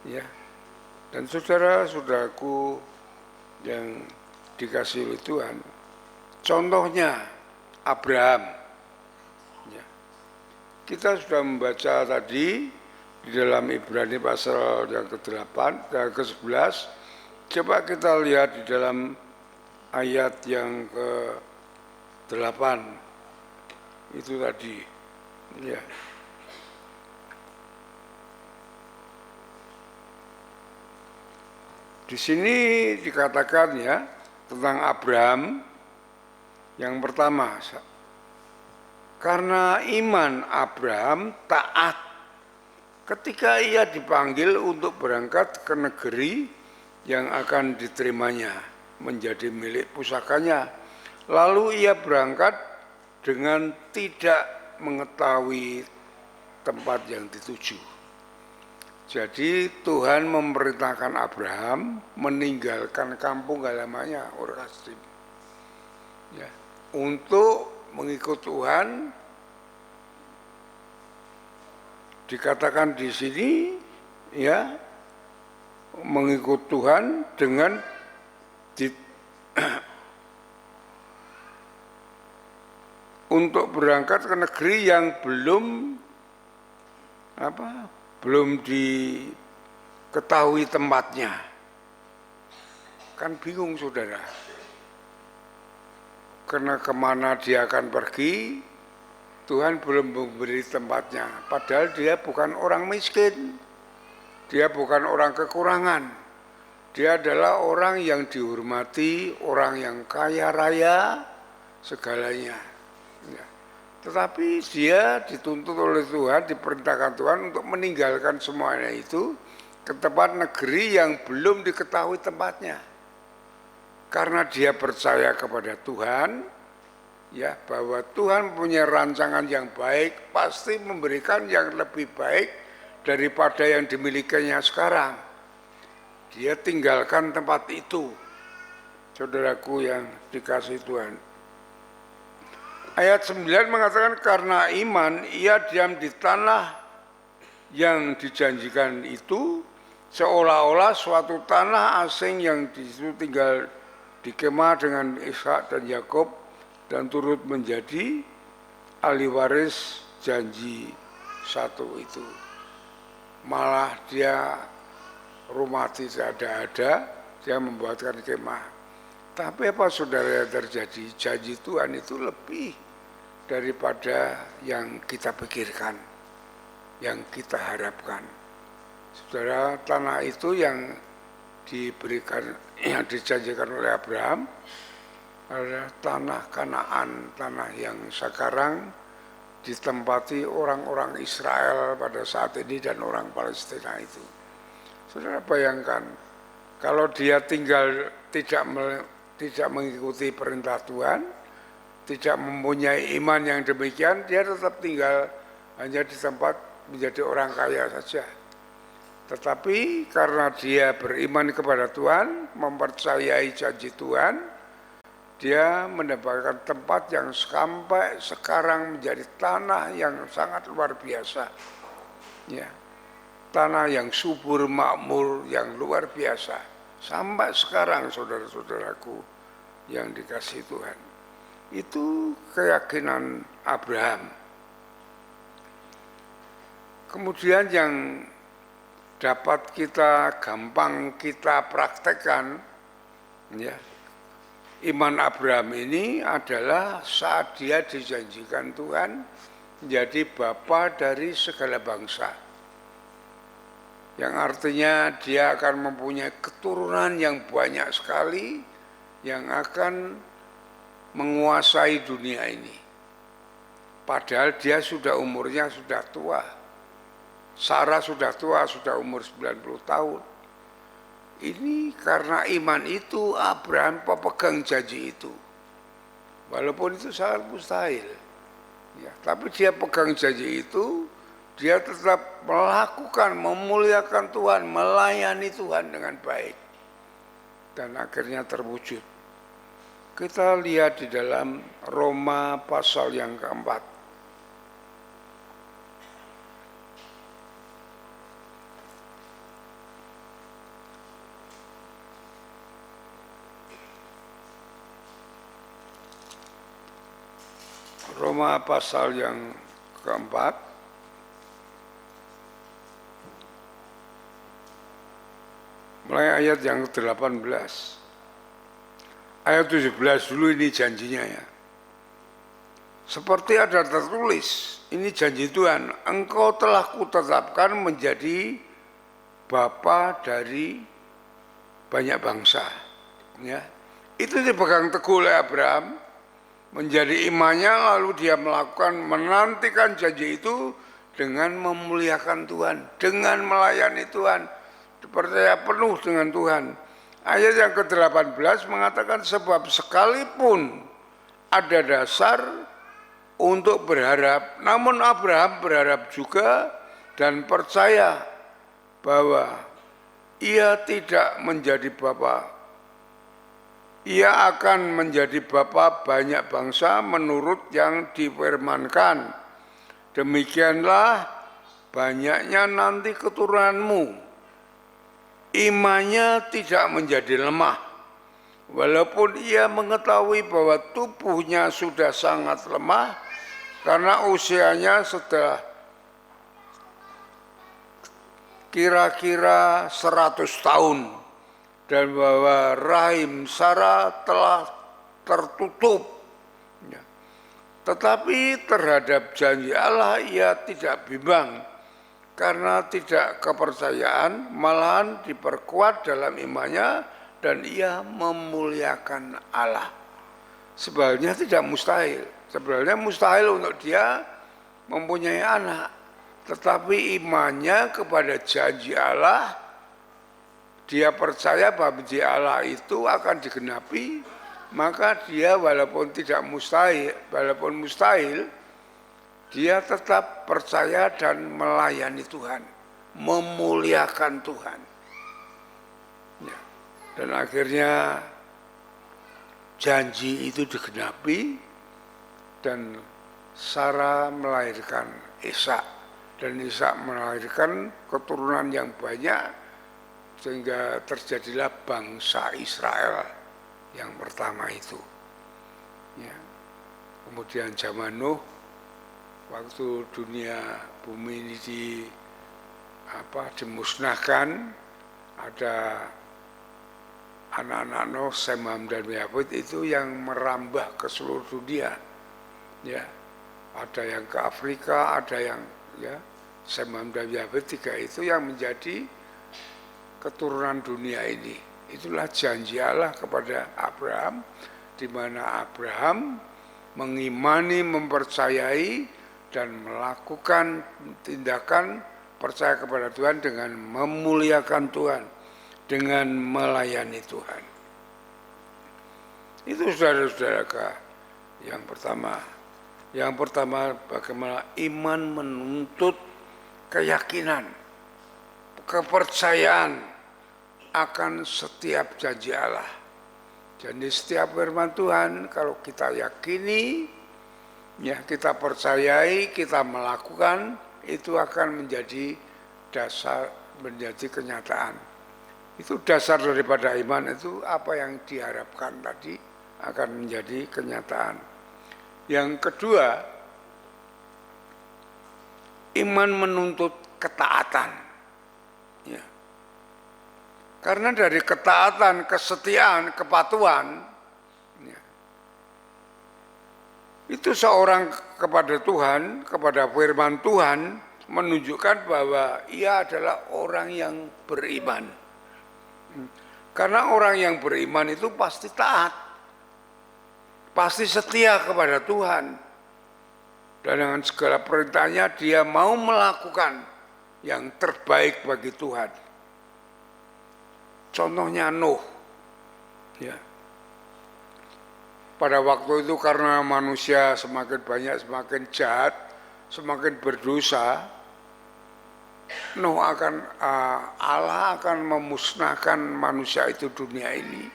Ya. Dan saudara-saudaraku yang dikasih oleh Tuhan, contohnya Abraham. Ya. Kita sudah membaca tadi di dalam Ibrani pasal yang ke-8 dan ke-11. Coba kita lihat di dalam ayat yang ke-8 itu tadi. Ya. Di sini dikatakan ya tentang Abraham yang pertama, karena iman Abraham taat ketika ia dipanggil untuk berangkat ke negeri yang akan diterimanya menjadi milik pusakanya. Lalu ia berangkat dengan tidak mengetahui tempat yang dituju. Jadi Tuhan memerintahkan Abraham meninggalkan kampung halamannya, Ur Kasdim, ya, untuk mengikut Tuhan. Dikatakan di sini, ya, mengikut Tuhan dengan untuk berangkat ke negeri yang belum diketahui tempatnya. Kan bingung saudara. Karena kemana dia akan pergi, Tuhan belum memberi tempatnya. Padahal dia bukan orang miskin, dia bukan orang kekurangan. Dia adalah orang yang dihormati, orang yang kaya raya, segalanya. Ya. Tetapi dia dituntut oleh Tuhan, diperintahkan Tuhan untuk meninggalkan semuanya itu ke tempat negeri yang belum diketahui tempatnya. Karena dia percaya kepada Tuhan, ya, bahwa Tuhan punya rancangan yang baik, pasti memberikan yang lebih baik daripada yang dimilikinya sekarang. Dia tinggalkan tempat itu, saudaraku yang dikasihi Tuhan. Ayat 9 mengatakan karena iman ia diam di tanah yang dijanjikan itu, seolah-olah suatu tanah asing yang di situ tinggal di kemah dengan Ishak dan Yakub dan turut menjadi ahli waris janji satu itu. Malah dia rumah tidak ada, dia membuatkan kemah. Tapi apa saudara yang terjadi? Janji Tuhan itu lebih daripada yang kita pikirkan, yang kita harapkan. Saudara, tanah itu yang diberikan, yang dijanjikan oleh Abraham adalah tanah Kanaan, tanah yang sekarang ditempati orang-orang Israel pada saat ini dan orang Palestina itu. Saudara bayangkan, kalau dia tinggal tidak mengikuti perintah Tuhan, tidak mempunyai iman yang demikian, dia tetap tinggal hanya di tempat menjadi orang kaya saja. Tetapi karena dia beriman kepada Tuhan, mempercayai janji Tuhan, dia mendapatkan tempat yang sampai sekarang menjadi tanah yang sangat luar biasa. Ya, tanah yang subur, makmur, yang luar biasa. Sampai sekarang saudara-saudaraku yang dikasihi Tuhan. Itu keyakinan Abraham. Kemudian yang dapat gampang kita praktekkan, ya, iman Abraham ini adalah saat dia dijanjikan Tuhan menjadi bapa dari segala bangsa, yang artinya dia akan mempunyai keturunan yang banyak sekali yang akan menguasai dunia ini. Padahal dia umurnya sudah tua. Sarah sudah tua, sudah umur 90 tahun. Ini karena iman itu Abraham pepegang janji itu. Walaupun itu sangat mustahil. Ya, tapi dia pegang janji itu, dia tetap melakukan, memuliakan Tuhan, melayani Tuhan dengan baik. Dan akhirnya terwujud. Kita lihat di dalam Roma pasal yang keempat. Roma pasal yang keempat, mulai ayat yang ke-18. Ayat 17 dulu ini janjinya ya. Seperti ada tertulis, ini janji Tuhan, engkau telah kutetapkan menjadi bapa dari banyak bangsa. Ya. Itu dipegang teguh oleh Abraham. Menjadi imannya, lalu dia menantikan janji itu dengan memuliakan Tuhan, dengan melayani Tuhan, percaya penuh dengan Tuhan. Ayat yang ke-18 mengatakan sebab sekalipun ada dasar untuk berharap, namun Abraham berharap juga dan percaya bahwa ia tidak menjadi bapa. Ia akan menjadi bapa banyak bangsa menurut yang difirmankan. Demikianlah banyaknya nanti keturunanmu. imannya tidak menjadi lemah. Walaupun ia mengetahui bahwa tubuhnya sudah sangat lemah karena usianya sudah kira-kira 100 tahun dan bahwa rahim Sarah telah tertutup. Ya. Tetapi terhadap janji Allah ia tidak bimbang karena tidak kepercayaan, malahan diperkuat dalam imannya dan ia memuliakan Allah. Sebenarnya tidak mustahil. Sebenarnya mustahil untuk dia mempunyai anak. Tetapi imannya kepada janji Allah, dia percaya bahwa janji Allah itu akan digenapi, maka dia walaupun mustahil, dia tetap percaya dan melayani Tuhan, memuliakan Tuhan. Ya. Dan akhirnya janji itu digenapi dan Sarah melahirkan Ishak. Dan Ishak melahirkan keturunan yang banyak sehingga terjadilah bangsa Israel yang pertama itu. Ya. Kemudian zaman Nuh, waktu dunia bumi ini dimusnahkan, ada anak-anak Nuh, Sem, Ham, dan Yafet itu yang merambah ke seluruh dunia. Ya, ada yang ke Afrika, ada yang Sem, Ham, dan Yafet, 3 itu yang menjadi keturunan dunia ini. Itulah janji Allah kepada Abraham, di mana Abraham mengimani, mempercayai, dan melakukan tindakan percaya kepada Tuhan dengan memuliakan Tuhan, dengan melayani Tuhan. Itu saudara-saudara yang pertama. Yang pertama, bagaimana iman menuntut keyakinan, kepercayaan akan setiap janji Allah. Jadi setiap firman Tuhan kalau kita yakini, ya kita percayai, kita melakukan, itu akan menjadi dasar, menjadi kenyataan. Itu dasar daripada iman, itu apa yang diharapkan tadi akan menjadi kenyataan. Yang kedua, iman menuntut ketaatan. Ya. Karena dari ketaatan, kesetiaan, kepatuhan, ya, itu seorang kepada Tuhan, kepada firman Tuhan, menunjukkan bahwa ia adalah orang yang beriman. Karena orang yang beriman itu pasti taat, pasti setia kepada Tuhan, dan dengan segala perintahnya dia mau melakukan yang terbaik bagi Tuhan. Contohnya Nuh, ya. Pada waktu itu karena manusia semakin banyak, semakin jahat, semakin berdosa, Allah akan memusnahkan manusia itu, dunia ini,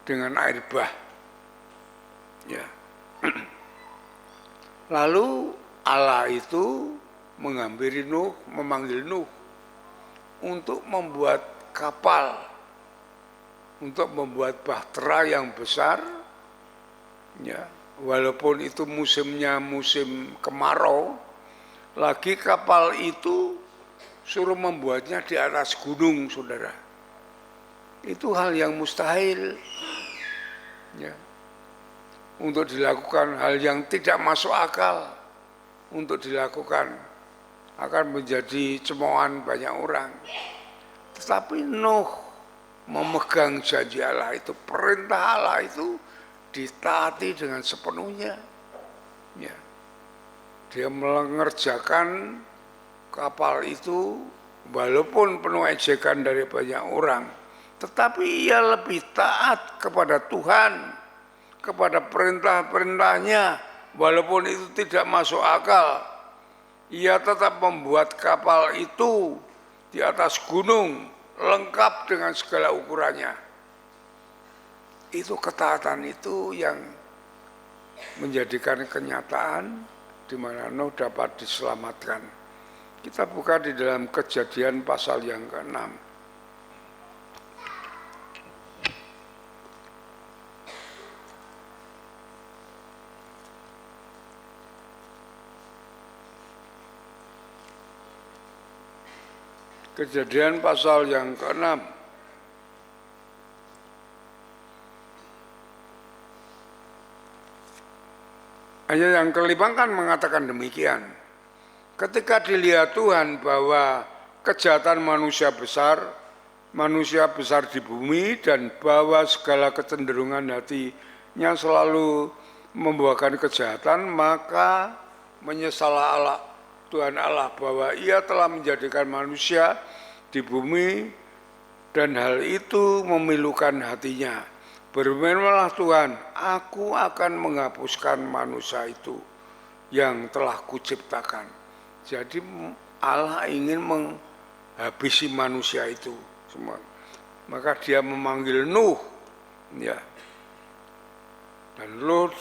dengan air bah. Ya. Lalu Allah itu memanggil Nuh untuk membuat kapal, untuk membuat bahtera yang besar. Ya, walaupun itu musimnya musim kemarau, lagi kapal itu suruh membuatnya di atas gunung, saudara. Itu hal yang mustahil. Ya. Untuk dilakukan hal yang tidak masuk akal, untuk dilakukan akan menjadi cemoohan banyak orang. Tetapi Nuh memegang janji Allah itu, perintah Allah itu ditaati dengan sepenuhnya. Ya. Dia mengerjakan kapal itu walaupun penuh ejekan dari banyak orang, tetapi ia lebih taat kepada Tuhan, kepada perintah-perintahnya, walaupun itu tidak masuk akal. Ia tetap membuat kapal itu di atas gunung, lengkap dengan segala ukurannya. Itu ketaatan itu yang menjadikan kenyataan di mana Nuh dapat diselamatkan. Kita buka di dalam Kejadian pasal yang ke-6. Kejadian pasal yang ke-6. Ayat yang ke-5 kan mengatakan demikian. Ketika dilihat Tuhan bahwa kejahatan manusia besar di bumi, dan bahwa segala kecenderungan hatinya selalu membuahkan kejahatan, maka menyesallah Tuhan Allah bahwa Ia telah menjadikan manusia di bumi, dan hal itu memilukan hatinya. Berfirmanlah Tuhan, aku akan menghapuskan manusia itu yang telah kuciptakan. Jadi Allah ingin menghabisi manusia itu semua. Maka Dia memanggil Nuh, ya. Dan Nuh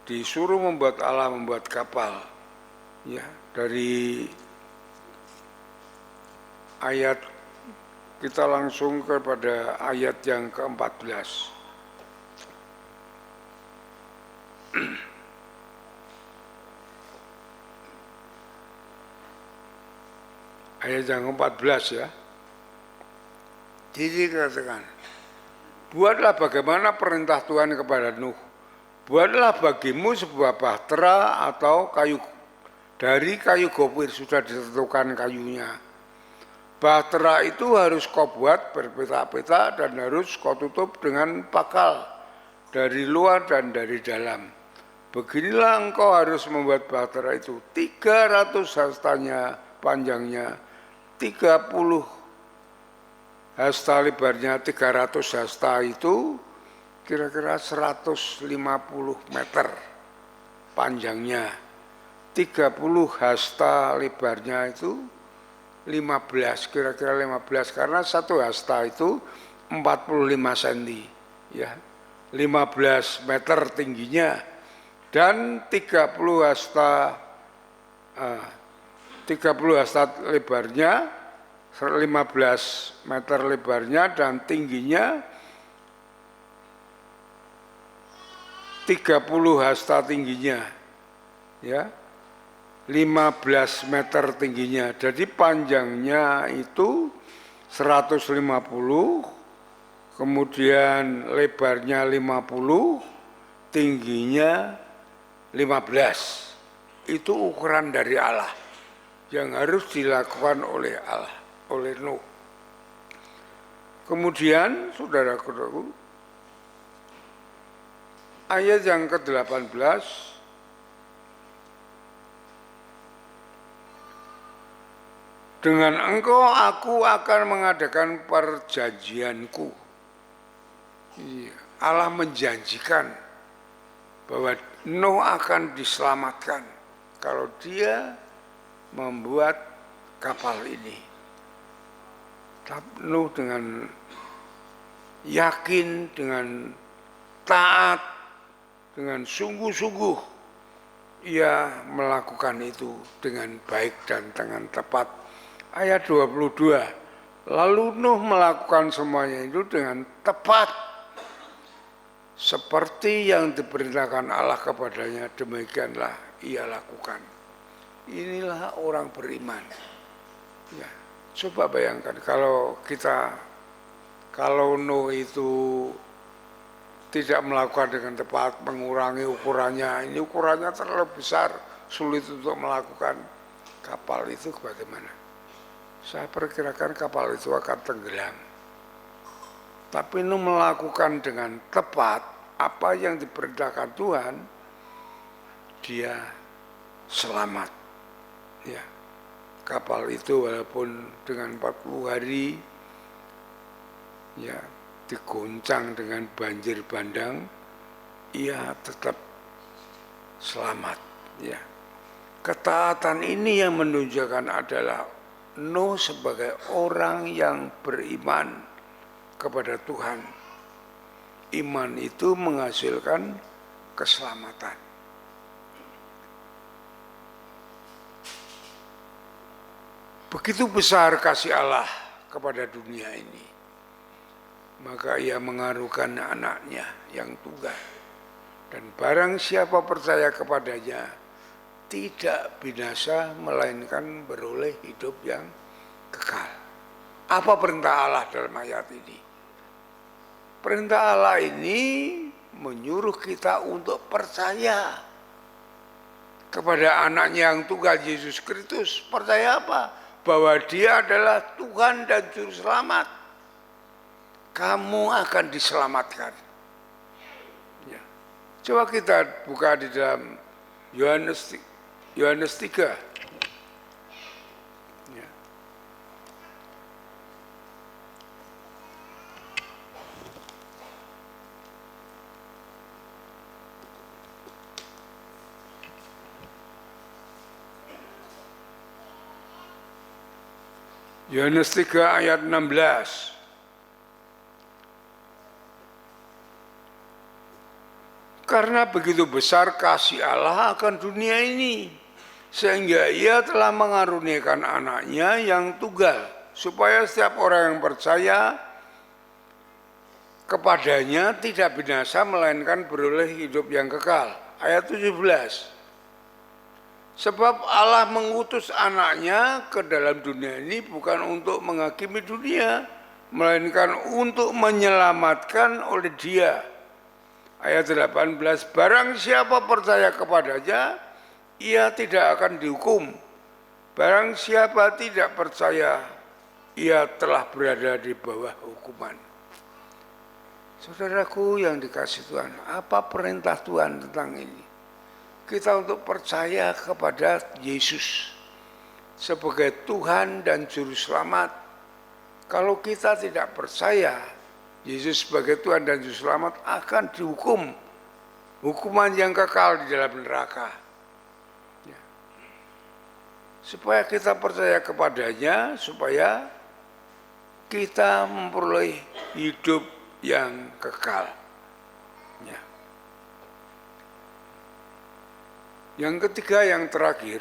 disuruh membuat Allah membuat kapal, ya. Dari ayat kita langsung kepada ayat yang ke-14. Ayat yang ke-14 ya. Jadi katakan, buatlah bagaimana perintah Tuhan kepada Nuh. Buatlah bagimu sebuah bahtera atau dari kayu gopir, sudah ditentukan kayunya. Bahtera itu harus kau buat berpetak-petak dan harus kau tutup dengan pakal dari luar dan dari dalam. Beginilah engkau harus membuat bahtera itu, 300 hastanya panjangnya, 30 hasta lebarnya. 300 hasta itu kira-kira 150 meter panjangnya, 30 hasta lebarnya itu 15, kira-kira 15, karena satu hasta itu 45 cm, ya, 15 meter tingginya, dan 30 hasta lebarnya, 15 meter lebarnya, dan tingginya 30 hasta tingginya, ya, 15 meter tingginya. Jadi panjangnya itu 150, kemudian lebarnya 50, tingginya 15. Itu ukuran dari Allah yang harus dilakukan oleh Allah, oleh Nuh. Kemudian saudara-saudaraku, ayat yang ke-18, dengan engkau aku akan mengadakan perjanjianku. Allah menjanjikan bahwa Nuh akan diselamatkan kalau dia membuat kapal ini. Nuh dengan yakin, dengan taat, dengan sungguh-sungguh ia melakukan itu dengan baik dan dengan tepat. Ayat 22, lalu Nuh melakukan semuanya itu dengan tepat, seperti yang diperintahkan Allah kepadanya, demikianlah ia lakukan. Inilah orang beriman. Ya, coba bayangkan kalau Nuh itu tidak melakukan dengan tepat, mengurangi ukurannya, ini ukurannya terlalu besar, sulit untuk melakukan kapal itu, bagaimana? Saya perkirakan kapal itu akan tenggelam. Tapi Nuh melakukan dengan tepat apa yang diperintahkan Tuhan, dia selamat. Ya, kapal itu walaupun dengan 40 hari ya diguncang dengan banjir bandang, ia tetap selamat. Ya, ketaatan ini yang menunjukkan adalah Nuh sebagai orang yang beriman kepada Tuhan. Iman itu menghasilkan keselamatan. Begitu besar kasih Allah kepada dunia ini, maka ia mengaruhkan anaknya yang tunggal. Dan barang siapa percaya kepadanya tidak binasa, melainkan beroleh hidup yang kekal. Apa perintah Allah dalam ayat ini? Perintah Allah ini menyuruh kita untuk percaya kepada anaknya yang tunggal Yesus Kristus. Percaya apa? Bahwa dia adalah Tuhan dan Juru Selamat. Kamu akan diselamatkan. Ya. Coba kita buka di dalam Yohanes 3. Ya. Yohanes 3 ayat 16. Karena begitu besar kasih Allah akan dunia ini, sehingga ia telah mengaruniakan anaknya yang tunggal, supaya setiap orang yang percaya kepadanya tidak binasa, melainkan beroleh hidup yang kekal. Ayat 17. Sebab Allah mengutus anaknya ke dalam dunia ini bukan untuk menghakimi dunia, melainkan untuk menyelamatkan oleh dia. Ayat 18, barang siapa percaya kepadanya, ia tidak akan dihukum. Barang siapa tidak percaya, ia telah berada di bawah hukuman. Saudaraku yang dikasihi Tuhan, apa perintah Tuhan tentang ini? Kita untuk percaya kepada Yesus sebagai Tuhan dan Juru Selamat. Kalau kita tidak percaya Yesus sebagai Tuhan dan Juru Selamat, akan dihukum hukuman yang kekal di dalam neraka. Ya. Supaya kita percaya kepadanya, supaya kita memperoleh hidup yang kekal. Ya. Yang ketiga, yang terakhir,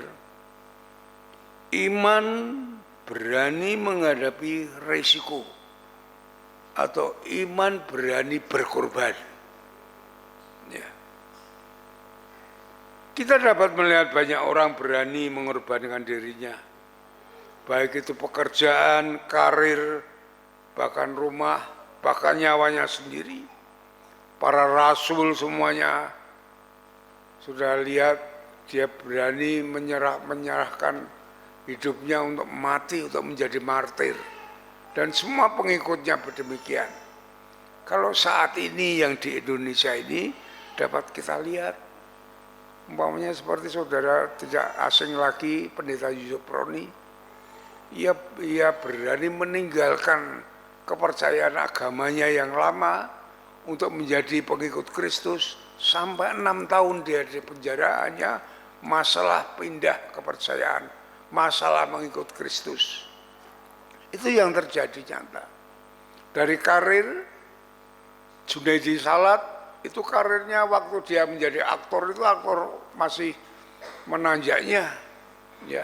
iman berani menghadapi resiko, atau iman berani berkorban. Ya. Kita dapat melihat banyak orang berani mengorbankan dirinya, baik itu pekerjaan, karir, bahkan rumah, bahkan nyawanya sendiri. Para rasul semuanya sudah lihat dia berani menyerahkan hidupnya untuk mati, untuk menjadi martir. Dan semua pengikutnya berdemikian. Kalau saat ini yang di Indonesia ini dapat kita lihat, umpamanya seperti saudara tidak asing lagi, Pendeta Yusuf Roni, ia berani meninggalkan kepercayaan agamanya yang lama untuk menjadi pengikut Kristus. Sampai 6 tahun dia di penjara hanya masalah pindah kepercayaan, masalah mengikut Kristus. Itu yang terjadi nyata. Dari karir, Junaidi Salat, itu karirnya waktu dia menjadi aktor, itu aktor masih menanjaknya, ya,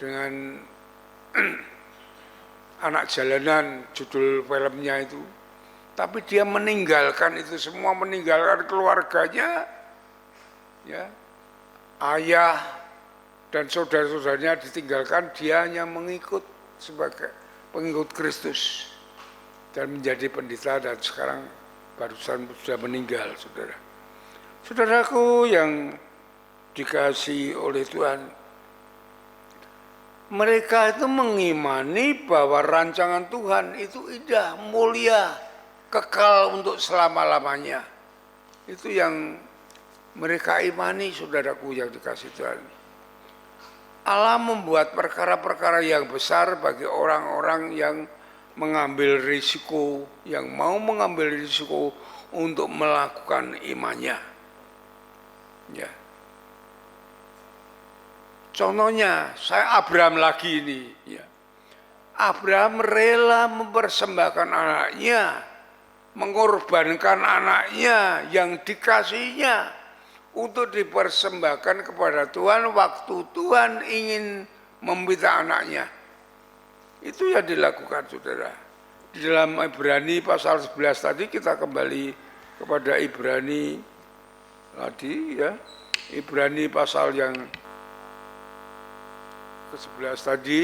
dengan Anak Jalanan, judul filmnya itu. Tapi dia meninggalkan itu semua, meninggalkan keluarganya, ya, ayah dan saudara-saudaranya ditinggalkan, dia hanya mengikut sebagai pengikut Kristus dan menjadi pendeta, dan sekarang barusan sudah meninggal, saudara. Saudaraku yang dikasihi oleh Tuhan, mereka itu mengimani bahwa rancangan Tuhan itu indah, mulia, kekal untuk selama-lamanya. Itu yang mereka imani, saudaraku yang dikasihi Tuhan. Allah membuat perkara-perkara yang besar bagi orang-orang yang mengambil risiko, yang mau mengambil risiko untuk melakukan imannya. Ya. Contohnya, saya Abraham lagi ini. Ya. Abraham rela mempersembahkan anaknya, mengorbankan anaknya yang dikasihnya untuk dipersembahkan kepada Tuhan waktu Tuhan ingin meminta anaknya. Itu yang dilakukan, saudara. Di dalam Ibrani pasal 11 tadi, kita kembali kepada Ibrani tadi, ya. Ibrani pasal yang ke-11 tadi.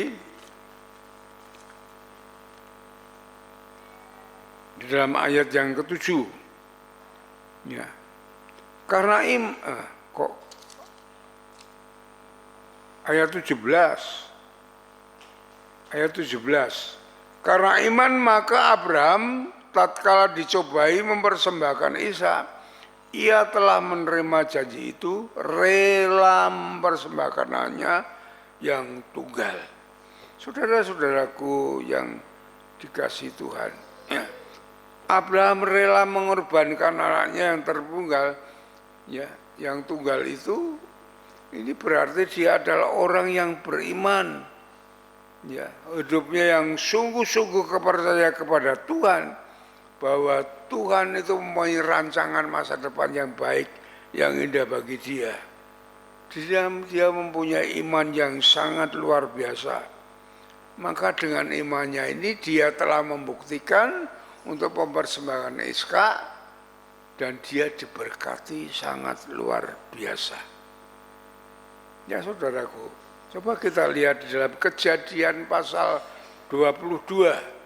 di dalam ayat yang ke-7. Ya. Karena kok ayat 17. Ayat 17. Karena iman maka Abraham tatkala dicobai mempersembahkan Ishak, ia telah menerima janji itu, rela mempersembahkan anaknya yang tunggal. Saudara-saudaraku yang dikasihi Tuhan, Abraham rela mengorbankan anaknya yang tertunggal, ya, yang tunggal itu, ini berarti dia adalah orang yang beriman, ya, hidupnya yang sungguh-sungguh percaya kepada Tuhan, bahwa Tuhan itu mempunyai rancangan masa depan yang baik, yang indah bagi dia. Dia mempunyai iman yang sangat luar biasa. Maka dengan imannya ini dia telah membuktikan untuk mempersembahkan Ishak, dan dia diberkati sangat luar biasa. Ya saudaraku, coba kita lihat di dalam Kejadian pasal 22.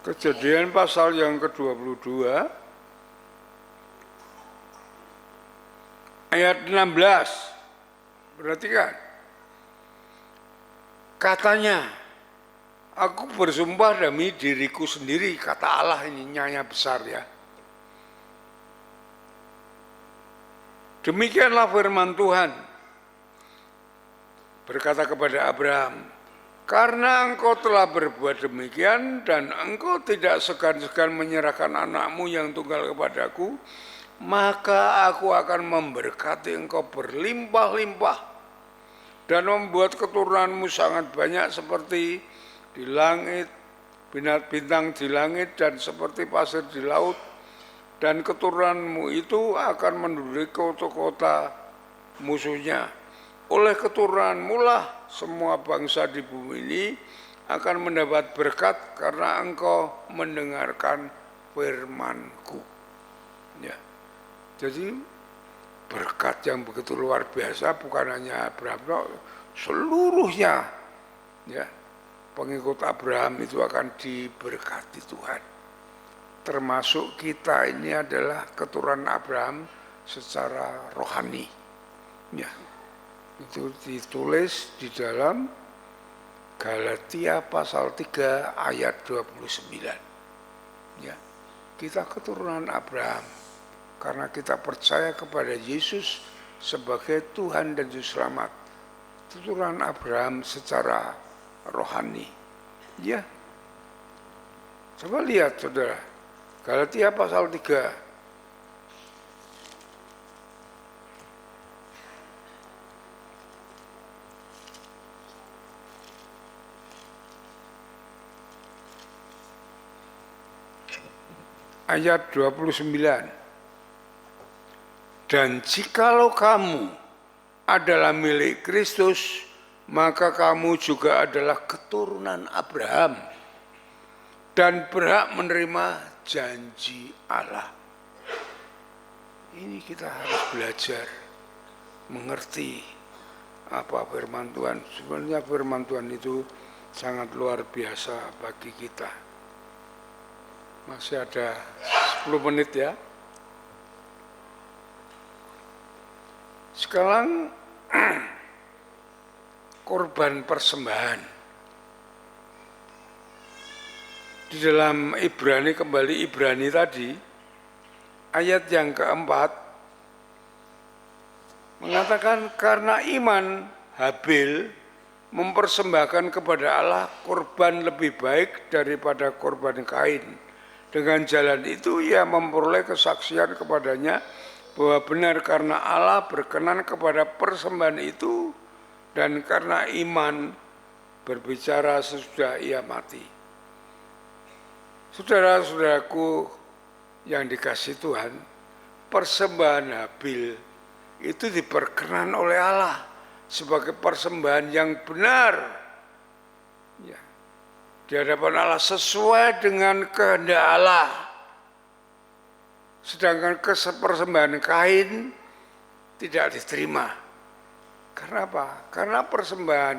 Kejadian pasal yang ke-22 ayat 16. Perhatikan. Katanya, aku bersumpah demi diriku sendiri, kata Allah, ini nyanya besar ya. Demikianlah firman Tuhan berkata kepada Abraham, karena engkau telah berbuat demikian dan engkau tidak segan-segan menyerahkan anakmu yang tunggal kepadaku, maka aku akan memberkati engkau berlimpah-limpah dan membuat keturunanmu sangat banyak seperti di langit, bintang di langit dan seperti pasir di laut, dan keturunanmu itu akan menduduki kota-kota musuhnya. Oleh keturunanmu lah semua bangsa di bumi ini akan mendapat berkat karena engkau mendengarkan firman-Ku. Ya. Jadi berkat yang begitu luar biasa bukan hanya Abraham, seluruhnya, ya, pengikut Abraham itu akan diberkati Tuhan. Termasuk kita ini adalah keturunan Abraham secara rohani. Ya. Itu ditulis di dalam Galatia pasal 3 ayat 29. Ya, kita keturunan Abraham karena kita percaya kepada Yesus sebagai Tuhan dan Juru Selamat. Keturunan Abraham secara rohani. Ya. Coba lihat saudara, Galatia pasal 3 ayat 29. Dan jikalau kamu adalah milik Kristus, maka kamu juga adalah keturunan Abraham dan berhak menerima janji Allah. Ini kita harus belajar mengerti apa firman Tuhan. Sebenarnya firman Tuhan itu sangat luar biasa bagi kita. Masih ada 10 menit ya. Sekarang korban persembahan. Di dalam Ibrani, kembali Ibrani tadi, ayat yang keempat, mengatakan karena iman Habil mempersembahkan kepada Allah korban lebih baik daripada korban Kain. Dengan jalan itu ia memperoleh kesaksian kepadanya bahwa benar karena Allah berkenan kepada persembahan itu dan karena iman berbicara sesudah ia mati. Saudara-saudaraku yang dikasihi Tuhan, persembahan Habil itu diperkenan oleh Allah sebagai persembahan yang benar. Ya. di hadapan Allah sesuai dengan kehendak Allah. Sedangkan persembahan Kain tidak diterima. Karena apa? Karena persembahan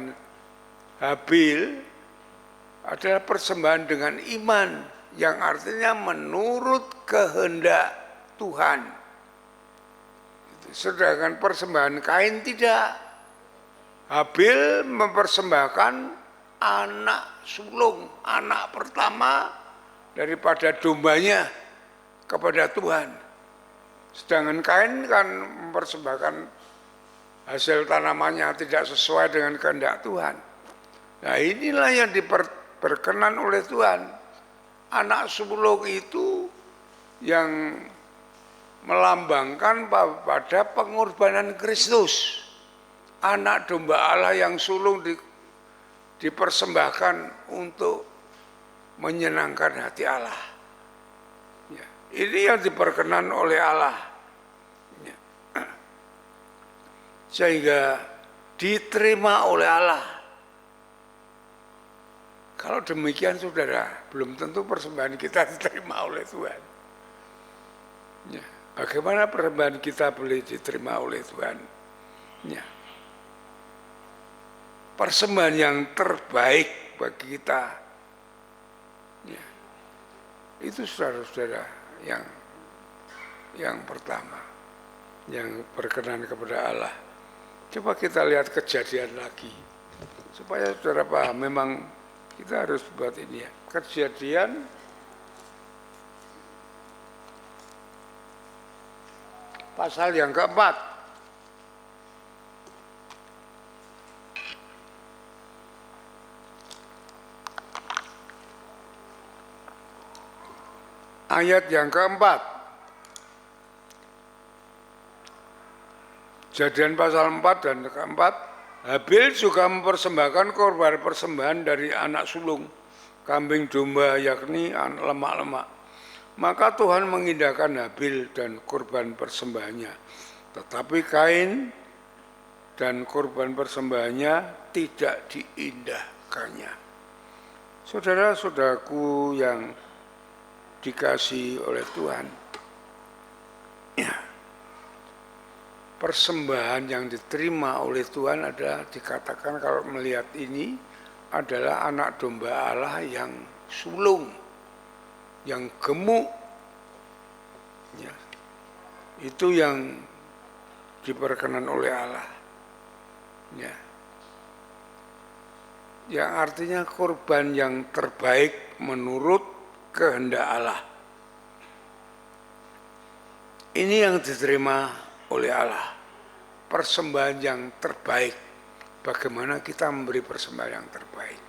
Habil adalah persembahan dengan iman, yang artinya menurut kehendak Tuhan. Sedangkan persembahan Kain tidak. Habil mempersembahkan anak sulung, anak pertama daripada dombanya kepada Tuhan. Sedangkan Kain kan mempersembahkan hasil tanamannya tidak sesuai dengan kehendak Tuhan. Nah, inilah yang diperkenan oleh Tuhan. Anak sulung itu yang melambangkan pada pengorbanan Kristus. Anak domba Allah yang sulung dipersembahkan untuk menyenangkan hati Allah. Ya, ini yang diperkenan oleh Allah. Ya. Sehingga diterima oleh Allah. Kalau demikian saudara, belum tentu persembahan kita diterima oleh Tuhan. Ya. Bagaimana persembahan kita boleh diterima oleh Tuhan? Ya. Persembahan yang terbaik bagi kita, ya, itu saudara-saudara yang pertama, yang berkenan kepada Allah. Coba kita lihat Kejadian lagi, supaya saudara paham. Memang kita harus buat ini ya. Kejadian pasal yang keempat. Ayat yang keempat. Kejadian pasal 4 dan keempat. Habil juga mempersembahkan korban persembahan dari anak sulung, kambing domba, yakni lemak-lemak. Maka Tuhan mengindahkan Habil dan korban persembahannya. Tetapi Kain dan korban persembahannya tidak diindahkannya. Saudara-saudaraku yang dikasihi oleh Tuhan, ya, persembahan yang diterima oleh Tuhan adalah, dikatakan kalau melihat ini, adalah anak domba Allah yang sulung, yang gemuk, ya, itu yang diperkenan oleh Allah, ya, yang artinya korban yang terbaik menurut kehendak Allah. Ini yang diterima oleh Allah, persembahan yang terbaik. Bagaimana kita memberi persembahan yang terbaik?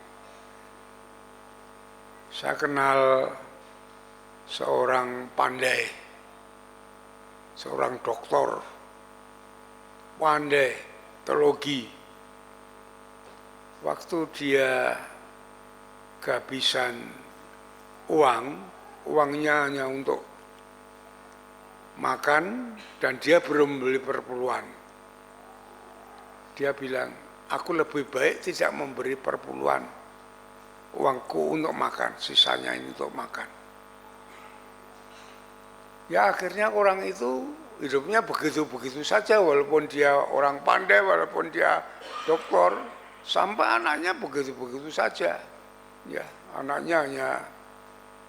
Saya kenal seorang pandai, seorang doktor, pandai teologi. Waktu dia kehabisan uangnya hanya untuk makan dan dia belum beli perpuluhan. Dia bilang, aku lebih baik tidak memberi perpuluhan, uangku untuk makan, sisanya ini untuk makan. Ya akhirnya orang itu hidupnya begitu-begitu saja, walaupun dia orang pandai, walaupun dia doktor, sampai anaknya begitu-begitu saja. Ya, anaknya hanya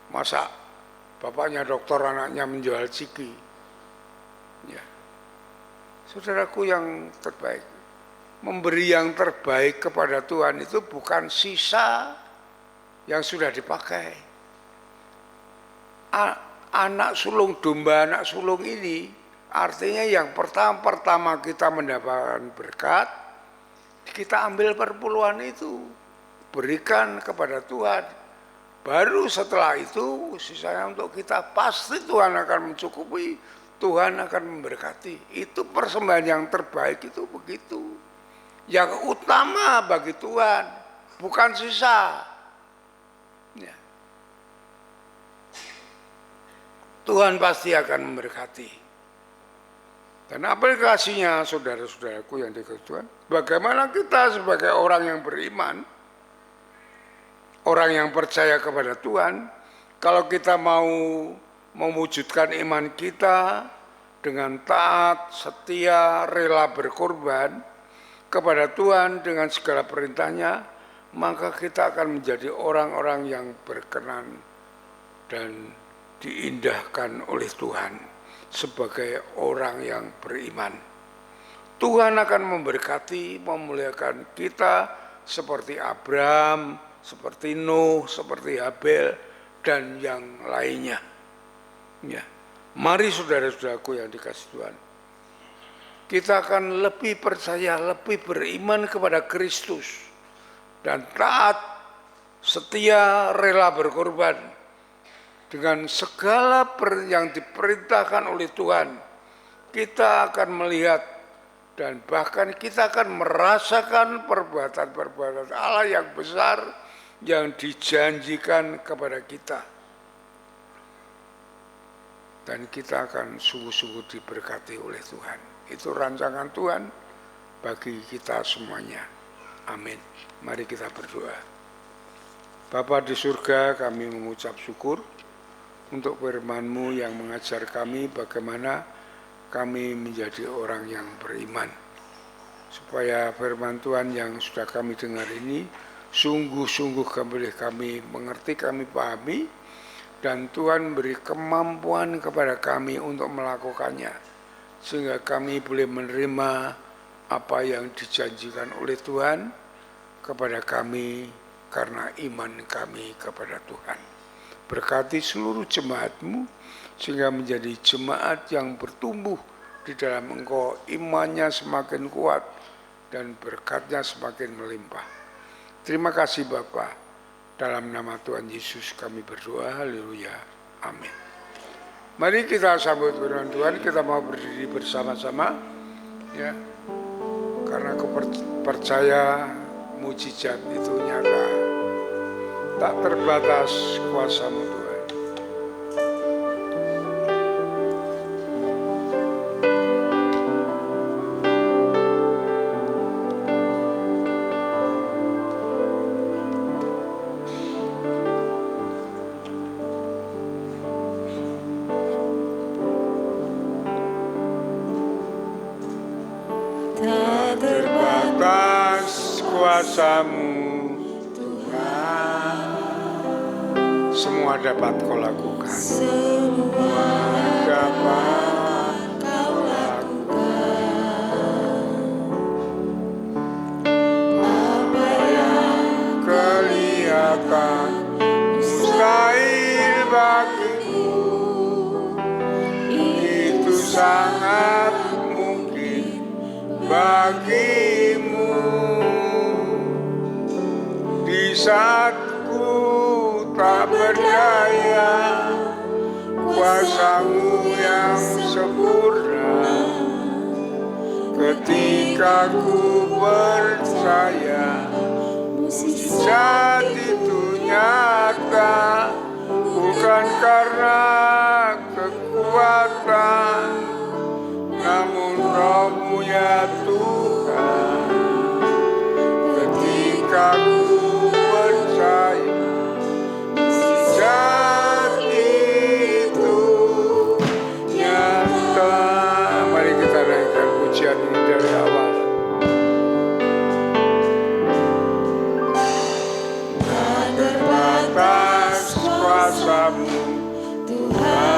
masak, bapaknya dokter, anaknya menjual ciki. Ya. Saudaraku yang terbaik, memberi yang terbaik kepada Tuhan itu bukan sisa yang sudah dipakai. Anak sulung domba, anak sulung ini artinya yang pertama kita mendapatkan berkat, kita ambil perpuluhan itu, berikan kepada Tuhan. Baru setelah itu sisanya untuk kita, pasti Tuhan akan mencukupi, Tuhan akan memberkati. Itu persembahan yang terbaik itu begitu. Yang utama bagi Tuhan, bukan sisa. Ya. Tuhan pasti akan memberkati. Dan aplikasinya saudara-saudaraku yang dikasih Tuhan, bagaimana kita sebagai orang yang beriman orang yang percaya kepada Tuhan, kalau kita mau mewujudkan iman kita dengan taat, setia, rela berkorban kepada Tuhan dengan segala perintahnya, maka kita akan menjadi orang-orang yang berkenan dan diindahkan oleh Tuhan sebagai orang yang beriman. Tuhan akan memberkati, memuliakan kita seperti Abraham, seperti Nuh, seperti Habel, dan yang lainnya. Ya. Mari saudara-saudaraku yang dikasih Tuhan, kita akan lebih percaya, lebih beriman kepada Kristus, dan taat, setia, rela berkorban dengan segala yang diperintahkan oleh Tuhan. Kita akan melihat dan bahkan kita akan merasakan perbuatan-perbuatan Allah yang besar yang dijanjikan kepada kita. Dan kita akan sungguh-sungguh diberkati oleh Tuhan. Itu rancangan Tuhan bagi kita semuanya. Amin. Mari kita berdoa. Bapa di surga, kami mengucap syukur untuk firman-Mu yang mengajar kami bagaimana kami menjadi orang yang beriman. Supaya firman Tuhan yang sudah kami dengar ini sungguh-sungguh boleh kami mengerti, kami pahami, dan Tuhan beri kemampuan kepada kami untuk melakukannya, sehingga kami boleh menerima apa yang dijanjikan oleh Tuhan kepada kami karena iman kami kepada Tuhan. Berkati seluruh jemaat-Mu sehingga menjadi jemaat yang bertumbuh di dalam Engkau, imannya semakin kuat dan berkatnya semakin melimpah. Terima kasih Bapa. Dalam nama Tuhan Yesus kami berdoa, haleluya, amin. Mari kita sambut firman Tuhan, kita mau berdiri bersama-sama, ya, karena aku percaya mujizat itu nyata, tak terbatas kuasa-Mu Tuhan. Kuasa-Mu Tuhan, semua dapat Kau lakukan. Semua dapat Kau lakukan. Apa yang kelihatan mustahil bagiku, itu sangat mungkin bagimu. Di saat ku tak berdaya, kuasa-Mu yang sempurna. Ketika ku percaya, mujizat itu nyata, bukan karena kekuatan, namun Roh-Mu ya Tuhan. Ketika ku percaya, mujizat itu nyata. Mari kita naikkan pujian ini dari awal. Tak terbatas kuasa-Mu Tuhan.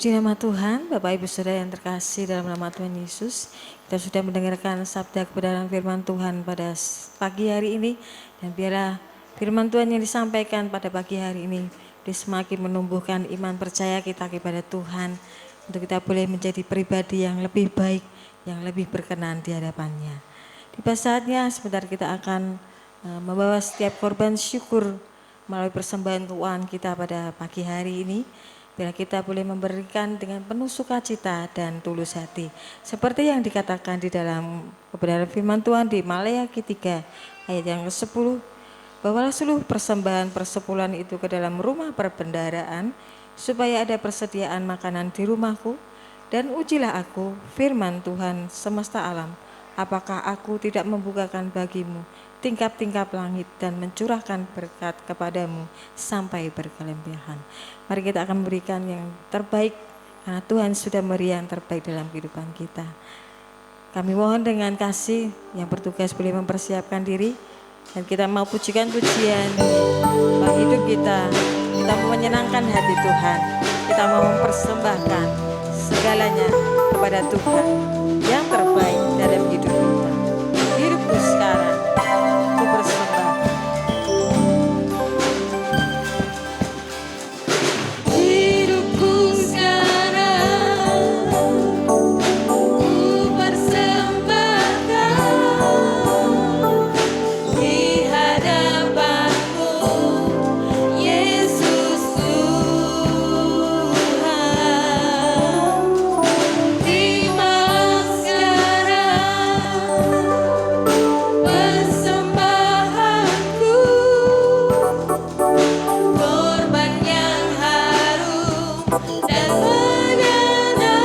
Puji nama Tuhan, Bapak Ibu Saudara yang terkasih dalam nama Tuhan Yesus. Kita sudah mendengarkan sabda kebenaran firman Tuhan pada pagi hari ini. Dan biarlah firman Tuhan yang disampaikan pada pagi hari ini semakin menumbuhkan iman percaya kita kepada Tuhan. Untuk kita boleh menjadi pribadi yang lebih baik, yang lebih berkenan di hadapannya. Tiba saatnya sebentar kita akan membawa setiap korban syukur melalui persembahan keuangan kita pada pagi hari ini. Biar kita boleh memberikan dengan penuh sukacita dan tulus hati. Seperti yang dikatakan di dalam kebenaran firman Tuhan di Maleakhi 3 ayat yang ke-10. Bawalah seluruh persembahan persepuluhan itu ke dalam rumah perbendaharaan, supaya ada persediaan makanan di rumahku. Dan ujilah aku, firman Tuhan semesta alam, apakah aku tidak membukakan bagimu tingkap-tingkap langit dan mencurahkan berkat kepadamu sampai berkelebihan. Mari kita akan memberikan yang terbaik, karena Tuhan sudah memberi yang terbaik dalam kehidupan kita. Kami mohon dengan kasih yang bertugas boleh mempersiapkan diri, dan kita mau pujikan pujian bagi hidup kita. Kita mau menyenangkan hati Tuhan, kita mau mempersembahkan segalanya kepada Tuhan yang terbaik dalam hidup kita. Hidupku sekarang ku persembahkan. Hidupku sekarang ku persembahkan di hadapanmu, Yesus Tuhan. Terimalah sekarang persembahanku, korban yang harum dan menyenangkanmu.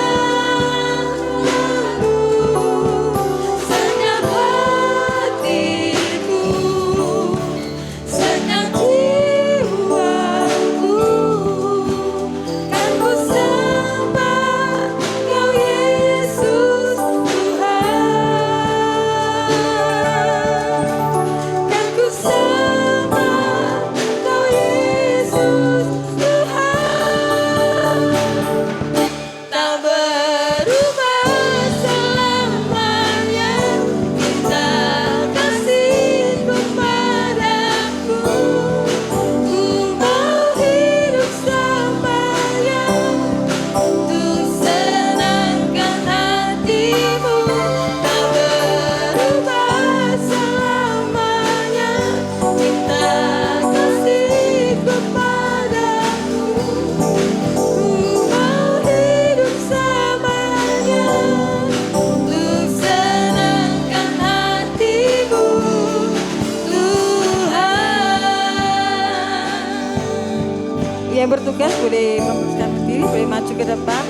Senang hatiku, senang jiwaku, kan ku sembah Kau Yesus Tuhan. Kan ku sembah Kau Yesus Tuhan. Tak berubah selamanya cinta kasih kepadaku. Ku mau hidup selamanya untuk senangkan hatimu. Tak berubah selamanya cinta kasih kepadamu. Ku mau hidup selamanya untuk senangkan hatimu, Tuhan. Yang bertugas boleh mempersiapkan diri, boleh maju ke depan.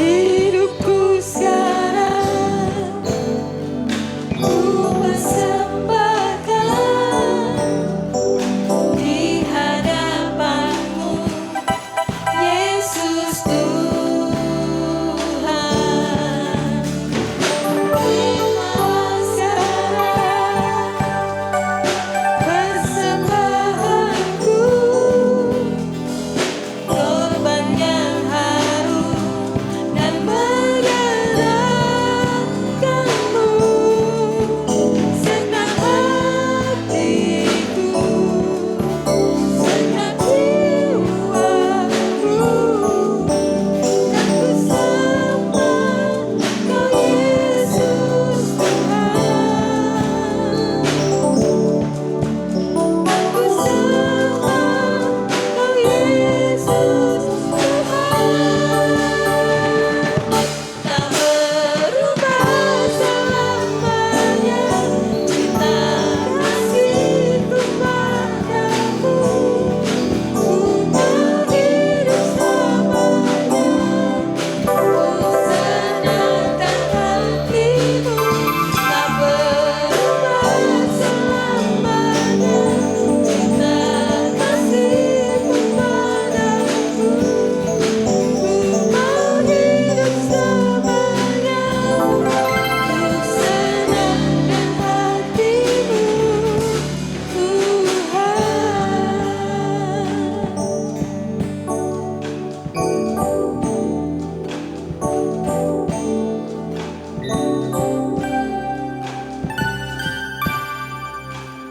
Hidupku sekarang ku persembahkan di hadapanmu, Yesus Tuhan.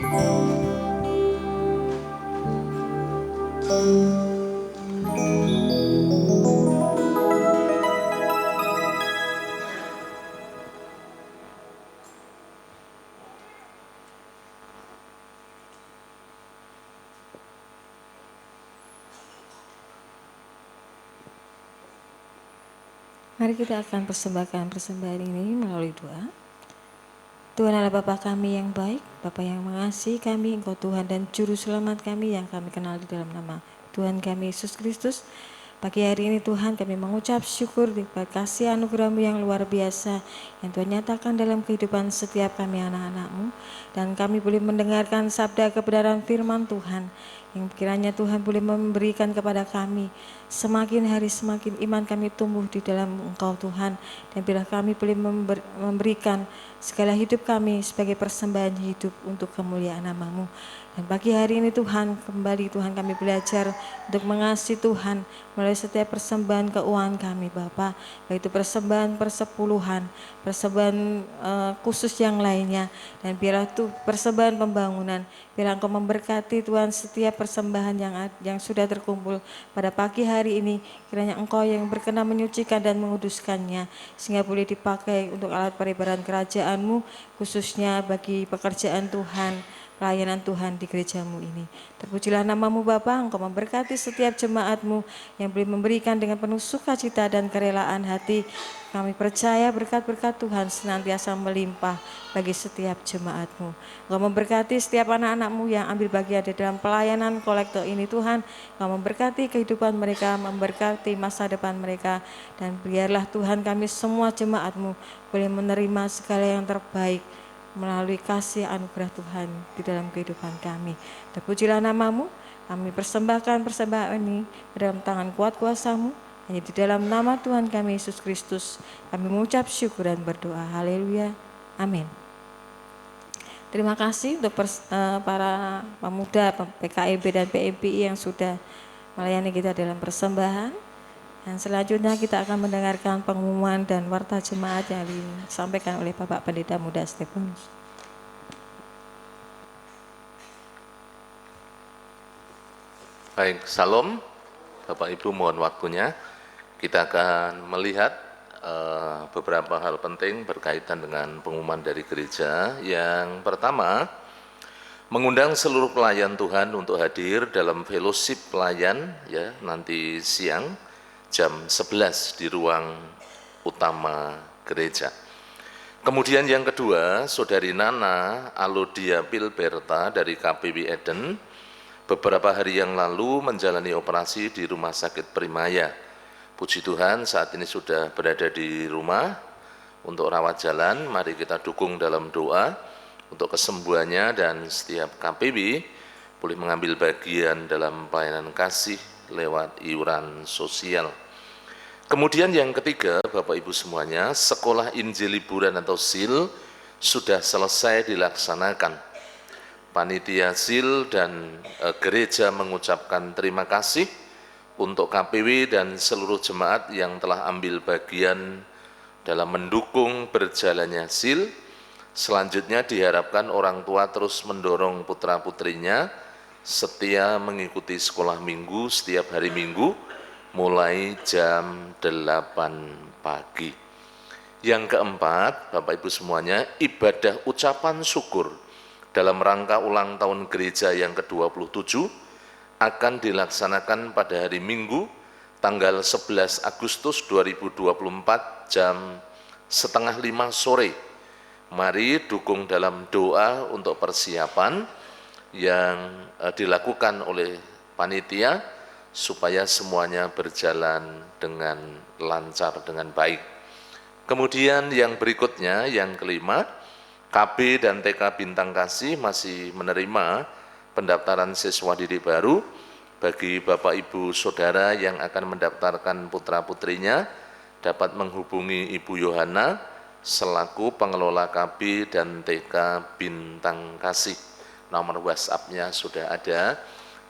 Mari kita akan persembahkan persembahan ini melalui doa. Tuhan adalah Bapa kami yang baik, Bapa yang mengasihi kami, Engkau Tuhan dan Juru Selamat kami yang kami kenal di dalam nama Tuhan kami Yesus Kristus. Pagi hari ini Tuhan kami mengucap syukur di kasih anugerah-Mu yang luar biasa yang Tuhan nyatakan dalam kehidupan setiap kami anak-anak-Mu. Dan kami boleh mendengarkan sabda kebenaran firman Tuhan yang kiranya Tuhan boleh memberikan kepada kami semakin hari semakin iman kami tumbuh di dalam Engkau Tuhan, dan bila kami boleh memberikan segala hidup kami sebagai persembahan hidup untuk kemuliaan nama-Mu. Dan pagi hari ini Tuhan, kembali Tuhan kami belajar untuk mengasihi Tuhan melalui setiap persembahan keuangan kami Bapa, baik itu persembahan persepuluhan, persembahan khusus yang lainnya, dan biarlah itu persembahan pembangunan. Biarlah Engkau memberkati Tuhan setiap persembahan yang sudah terkumpul pada pagi hari ini. Kiranya Engkau yang berkenan menyucikan dan menguduskannya, sehingga boleh dipakai untuk alat peribadahan kerajaan-Mu, khususnya bagi pekerjaan Tuhan, pelayanan Tuhan di gereja-Mu ini. Terpujilah nama-Mu Bapa, Engkau memberkati setiap jemaat-Mu yang boleh memberikan dengan penuh sukacita dan kerelaan hati. Kami percaya berkat-berkat Tuhan senantiasa melimpah bagi setiap jemaat-Mu. Engkau memberkati setiap anak-anak-Mu yang ambil bagian di dalam pelayanan kolektor ini Tuhan. Engkau memberkati kehidupan mereka, memberkati masa depan mereka. Dan biarlah Tuhan kami semua jemaat-Mu boleh menerima segala yang terbaik melalui kasih anugerah Tuhan di dalam kehidupan kami. Terpujilah nama-Mu, kami persembahkan persembahan ini dalam tangan kuat kuasa-Mu, hanya di dalam nama Tuhan kami Yesus Kristus kami mengucap syukur dan berdoa. Haleluya, amin. Terima kasih untuk para pemuda PKIB dan PMPI yang sudah melayani kita dalam persembahan. Dan selanjutnya kita akan mendengarkan pengumuman dan warta jemaat yang disampaikan oleh Bapak Pendeta Muda Stefanus. Baik, salam Bapak Ibu, mohon waktunya. Kita akan melihat beberapa hal penting berkaitan dengan pengumuman dari gereja. Yang pertama, mengundang seluruh pelayan Tuhan untuk hadir dalam fellowship pelayan ya nanti siang jam 11 di ruang utama gereja. Kemudian yang kedua, Saudari Nana Alodia Pilberta dari KPW Eden beberapa hari yang lalu menjalani operasi di Rumah Sakit Primaya. Puji Tuhan saat ini sudah berada di rumah untuk rawat jalan. Mari kita dukung dalam doa untuk kesembuhannya, dan setiap KPW boleh mengambil bagian dalam pelayanan kasih lewat iuran sosial. Kemudian yang ketiga, Bapak Ibu semuanya, sekolah Injil liburan atau SIL sudah selesai dilaksanakan. Panitia SIL dan gereja mengucapkan terima kasih untuk KPW dan seluruh jemaat yang telah ambil bagian dalam mendukung berjalannya SIL. Selanjutnya diharapkan orang tua terus mendorong putra-putrinya setia mengikuti sekolah minggu setiap hari Minggu mulai jam 8 pagi. Yang keempat, Bapak Ibu semuanya, ibadah ucapan syukur dalam rangka ulang tahun gereja yang ke-27 akan dilaksanakan pada hari Minggu tanggal 11 Agustus 2024 jam 4:30 sore. Mari dukung dalam doa untuk persiapan yang dilakukan oleh panitia supaya semuanya berjalan dengan lancar, dengan baik. Kemudian yang berikutnya, yang kelima, KB dan TK Bintang Kasih masih menerima pendaftaran siswa didik baru. Bagi Bapak Ibu Saudara yang akan mendaftarkan putra-putrinya dapat menghubungi Ibu Yohana selaku pengelola KB dan TK Bintang Kasih. Nomor WhatsApp-nya sudah ada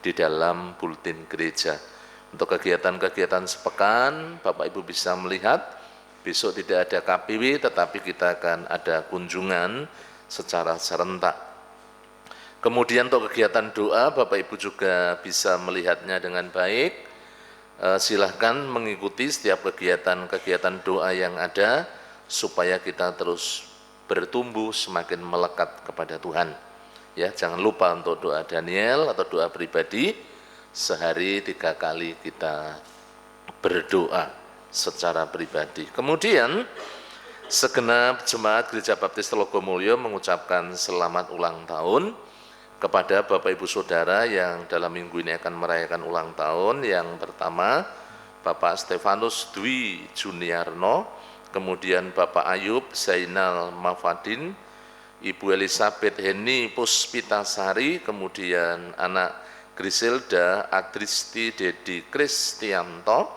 di dalam bulletin gereja. Untuk kegiatan-kegiatan sepekan, Bapak Ibu bisa melihat, besok tidak ada KPW, tetapi kita akan ada kunjungan secara serentak. Kemudian untuk kegiatan doa, Bapak Ibu juga bisa melihatnya dengan baik. Silahkan mengikuti setiap kegiatan-kegiatan doa yang ada, supaya kita terus bertumbuh semakin melekat kepada Tuhan. Ya, jangan lupa untuk doa Daniel atau doa pribadi, sehari 3 kali kita berdoa secara pribadi. Kemudian segenap jemaat Gereja Baptis Telogomulyo mengucapkan selamat ulang tahun kepada Bapak Ibu Saudara yang dalam minggu ini akan merayakan ulang tahun. Yang pertama, Bapak Stefanus Dwi Juniarno, kemudian Bapak Ayub Zainal Mafadin, Ibu Elizabeth Heni Puspitasari, kemudian anak Griselda Adristi Dedi Kristianto,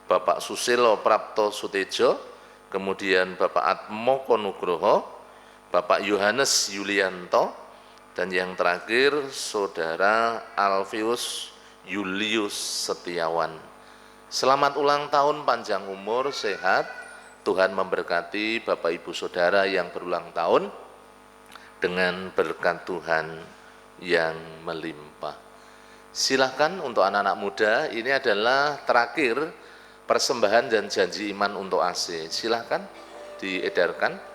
Bapak Susilo Prapto Sutejo, kemudian Bapak Atmoko Nugroho, Bapak Yohanes Yulianto, dan yang terakhir Saudara Alfius Julius Setiawan. Selamat ulang tahun, panjang umur, sehat. Tuhan memberkati Bapak Ibu Saudara yang berulang tahun dengan berkat Tuhan yang melimpah. Silahkan untuk anak-anak muda, ini adalah terakhir persembahan dan janji iman untuk AC. Silahkan diedarkan.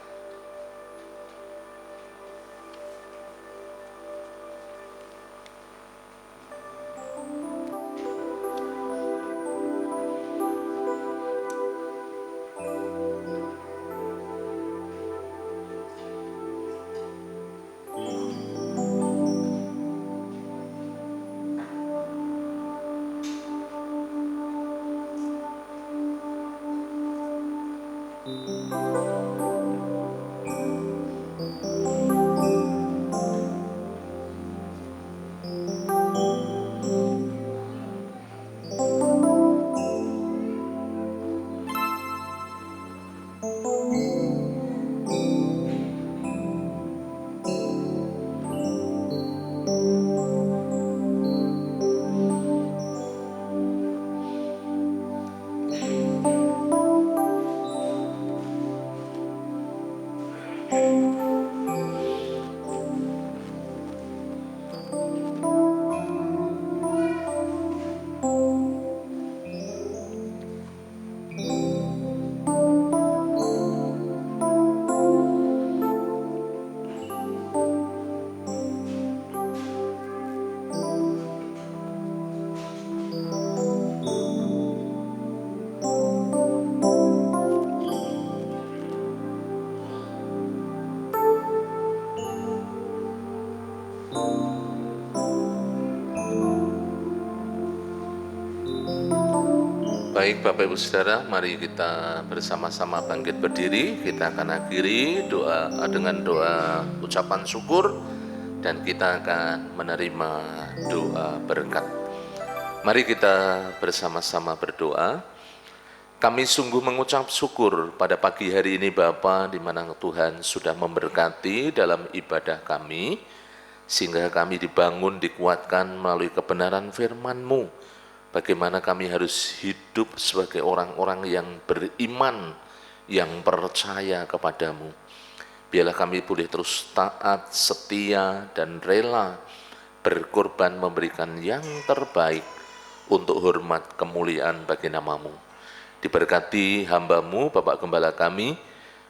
Baik Bapak Ibu Saudara, mari kita bersama-sama bangkit berdiri. Kita akan akhiri doa dengan doa ucapan syukur, dan kita akan menerima doa berkat. Mari kita bersama-sama berdoa. Kami sungguh mengucap syukur pada pagi hari ini Bapa, di mana Tuhan sudah memberkati dalam ibadah kami, sehingga kami dibangun, dikuatkan melalui kebenaran firman-Mu. Bagaimana kami harus hidup sebagai orang-orang yang beriman, yang percaya kepadamu. Biarlah kami boleh terus taat, setia, dan rela berkorban memberikan yang terbaik untuk hormat kemuliaan bagi nama-Mu. Diberkati hamba-Mu, Bapak Gembala kami,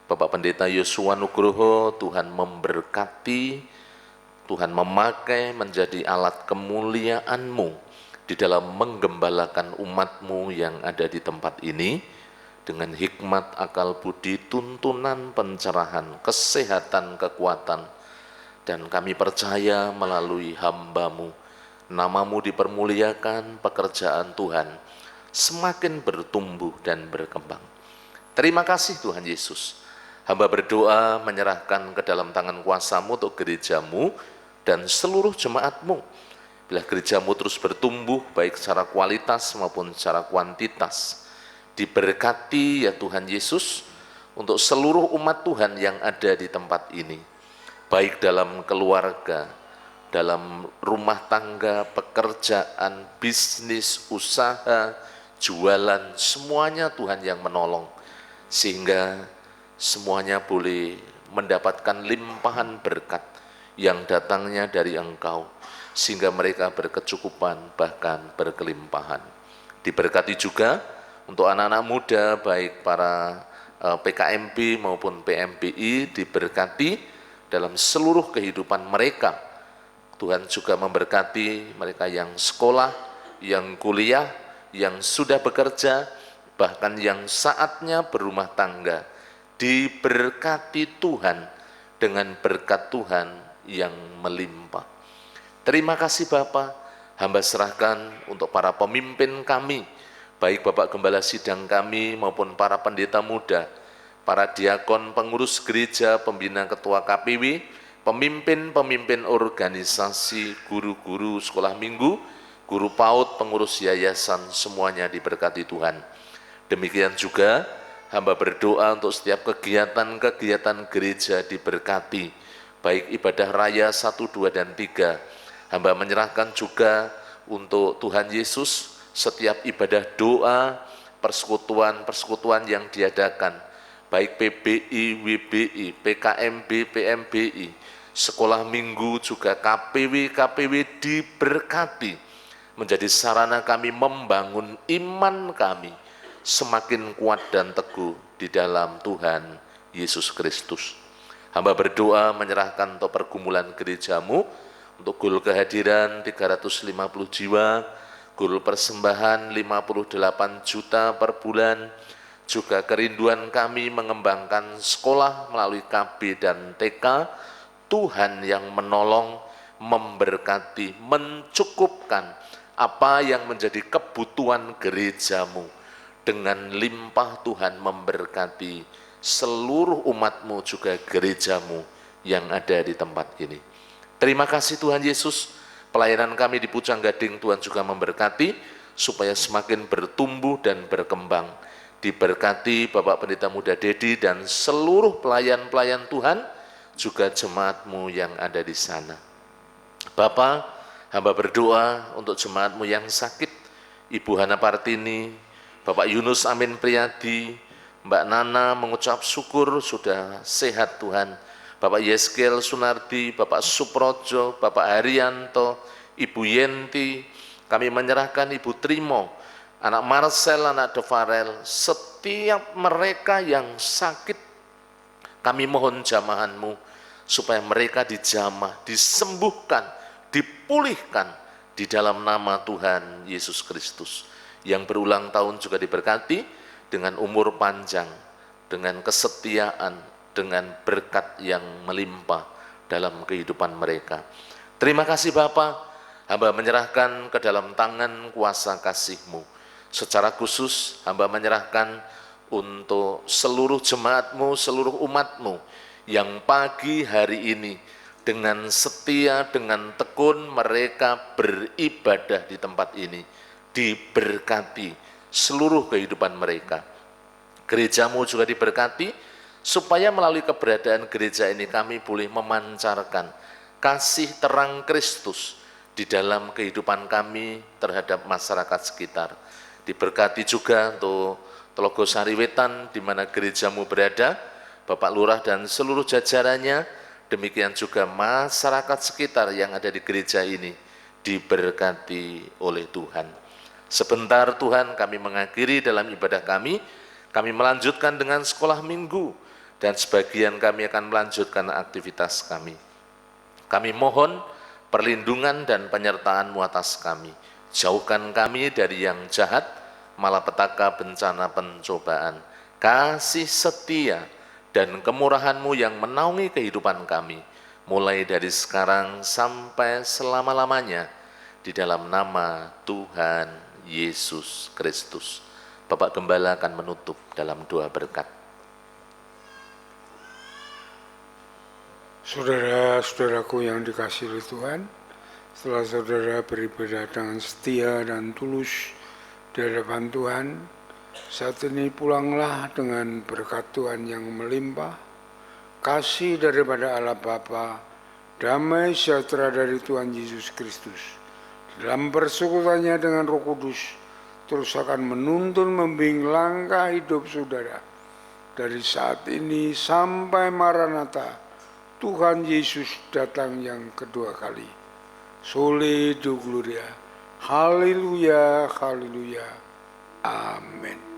Bapak Pendeta Yosua Nugroho. Tuhan memberkati, Tuhan memakai menjadi alat kemuliaan-Mu di dalam menggembalakan umat-Mu yang ada di tempat ini, dengan hikmat, akal budi, tuntunan, pencerahan, kesehatan, kekuatan. Dan kami percaya melalui hamba-Mu, nama-Mu dipermuliakan, pekerjaan Tuhan semakin bertumbuh dan berkembang. Terima kasih Tuhan Yesus. Hamba berdoa menyerahkan ke dalam tangan kuasa-Mu untuk gereja-Mu dan seluruh jemaat-Mu. Bila gereja-Mu terus bertumbuh, baik secara kualitas maupun secara kuantitas. Diberkati ya Tuhan Yesus, untuk seluruh umat Tuhan yang ada di tempat ini. Baik dalam keluarga, dalam rumah tangga, pekerjaan, bisnis, usaha, jualan, semuanya Tuhan yang menolong. Sehingga semuanya boleh mendapatkan limpahan berkat yang datangnya dari Engkau, sehingga mereka berkecukupan bahkan berkelimpahan. Diberkati juga untuk anak-anak muda, baik para PKMB maupun PMBI, diberkati dalam seluruh kehidupan mereka. Tuhan juga memberkati mereka yang sekolah, yang kuliah, yang sudah bekerja, bahkan yang saatnya berumah tangga. Diberkati Tuhan dengan berkat Tuhan yang melimpah. Terima kasih Bapa, hamba serahkan untuk para pemimpin kami, baik Bapak Gembala Sidang kami maupun para pendeta muda, para diakon, pengurus gereja, pembina ketua KPW, pemimpin-pemimpin organisasi, guru-guru sekolah minggu, guru PAUD, pengurus yayasan, semuanya diberkati Tuhan. Demikian juga hamba berdoa untuk setiap kegiatan-kegiatan gereja diberkati, baik ibadah raya 1, 2, dan 3. Hamba menyerahkan juga untuk Tuhan Yesus setiap ibadah doa, persekutuan-persekutuan yang diadakan, baik PBI, WBI, PKMB, PMBI, sekolah minggu, juga KPW diberkati, menjadi sarana kami membangun iman kami semakin kuat dan teguh di dalam Tuhan Yesus Kristus. Hamba berdoa menyerahkan untuk pergumulan gerejamu, untuk gul kehadiran 350 jiwa, gul persembahan 58 juta per bulan, juga kerinduan kami mengembangkan sekolah melalui KB dan TK. Tuhan yang menolong, memberkati, mencukupkan apa yang menjadi kebutuhan gerejamu. Dengan limpah Tuhan memberkati seluruh umatmu, juga gerejamu yang ada di tempat ini. Terima kasih Tuhan Yesus, pelayanan kami di Pucang Gading Tuhan juga memberkati, supaya semakin bertumbuh dan berkembang. Diberkati Bapak Pendeta Muda Dedi dan seluruh pelayan-pelayan Tuhan, juga jemaatmu yang ada di sana. Bapa, hamba berdoa untuk jemaatmu yang sakit, Ibu Hana Partini, Bapak Yunus Amin Priyadi, Mbak Nana mengucap syukur sudah sehat Tuhan, Bapak Yeskel Sunardi, Bapak Suprojo, Bapak Haryanto, Ibu Yenti, kami menyerahkan Ibu Trimo, anak Marcel, anak Devarel, setiap mereka yang sakit, kami mohon jamahanmu, supaya mereka dijamah, disembuhkan, dipulihkan di dalam nama Tuhan Yesus Kristus. Yang berulang tahun juga diberkati dengan umur panjang, dengan kesetiaan, dengan berkat yang melimpah dalam kehidupan mereka. Terima kasih Bapa, hamba menyerahkan ke dalam tangan kuasa kasih-Mu. Secara khusus hamba menyerahkan untuk seluruh jemaat-Mu, seluruh umat-Mu yang pagi hari ini dengan setia, dengan tekun mereka beribadah di tempat ini. Diberkati seluruh kehidupan mereka. Gerejamu juga diberkati, supaya melalui keberadaan gereja ini kami boleh memancarkan kasih terang Kristus di dalam kehidupan kami terhadap masyarakat sekitar. Diberkati juga untuk Telogosari Wetan, di mana gerejamu berada, Bapak Lurah dan seluruh jajarannya, demikian juga masyarakat sekitar yang ada di gereja ini, diberkati oleh Tuhan. Sebentar Tuhan kami mengakhiri dalam ibadah kami melanjutkan dengan sekolah minggu, dan sebagian kami akan melanjutkan aktivitas kami. Kami mohon perlindungan dan penyertaan-Mu atas kami. Jauhkan kami dari yang jahat, malapetaka, bencana, pencobaan. Kasih setia dan kemurahan-Mu yang menaungi kehidupan kami, mulai dari sekarang sampai selama-lamanya, di dalam nama Tuhan Yesus Kristus. Bapak Gembala akan menutup dalam doa berkat. Saudara-saudaraku yang dikasihi oleh Tuhan, setelah saudara beribadah dengan setia dan tulus di hadapan Tuhan, saat ini pulanglah dengan berkat Tuhan yang melimpah, kasih daripada Allah Bapa, damai sejahtera dari Tuhan Yesus Kristus, dalam persekutuannya dengan Roh Kudus, terus akan menuntun membimbing langkah hidup saudara, dari saat ini sampai Maranatha, Tuhan Yesus datang yang kedua kali. Sole Deo Gloria. Haleluya, haleluya. Amin.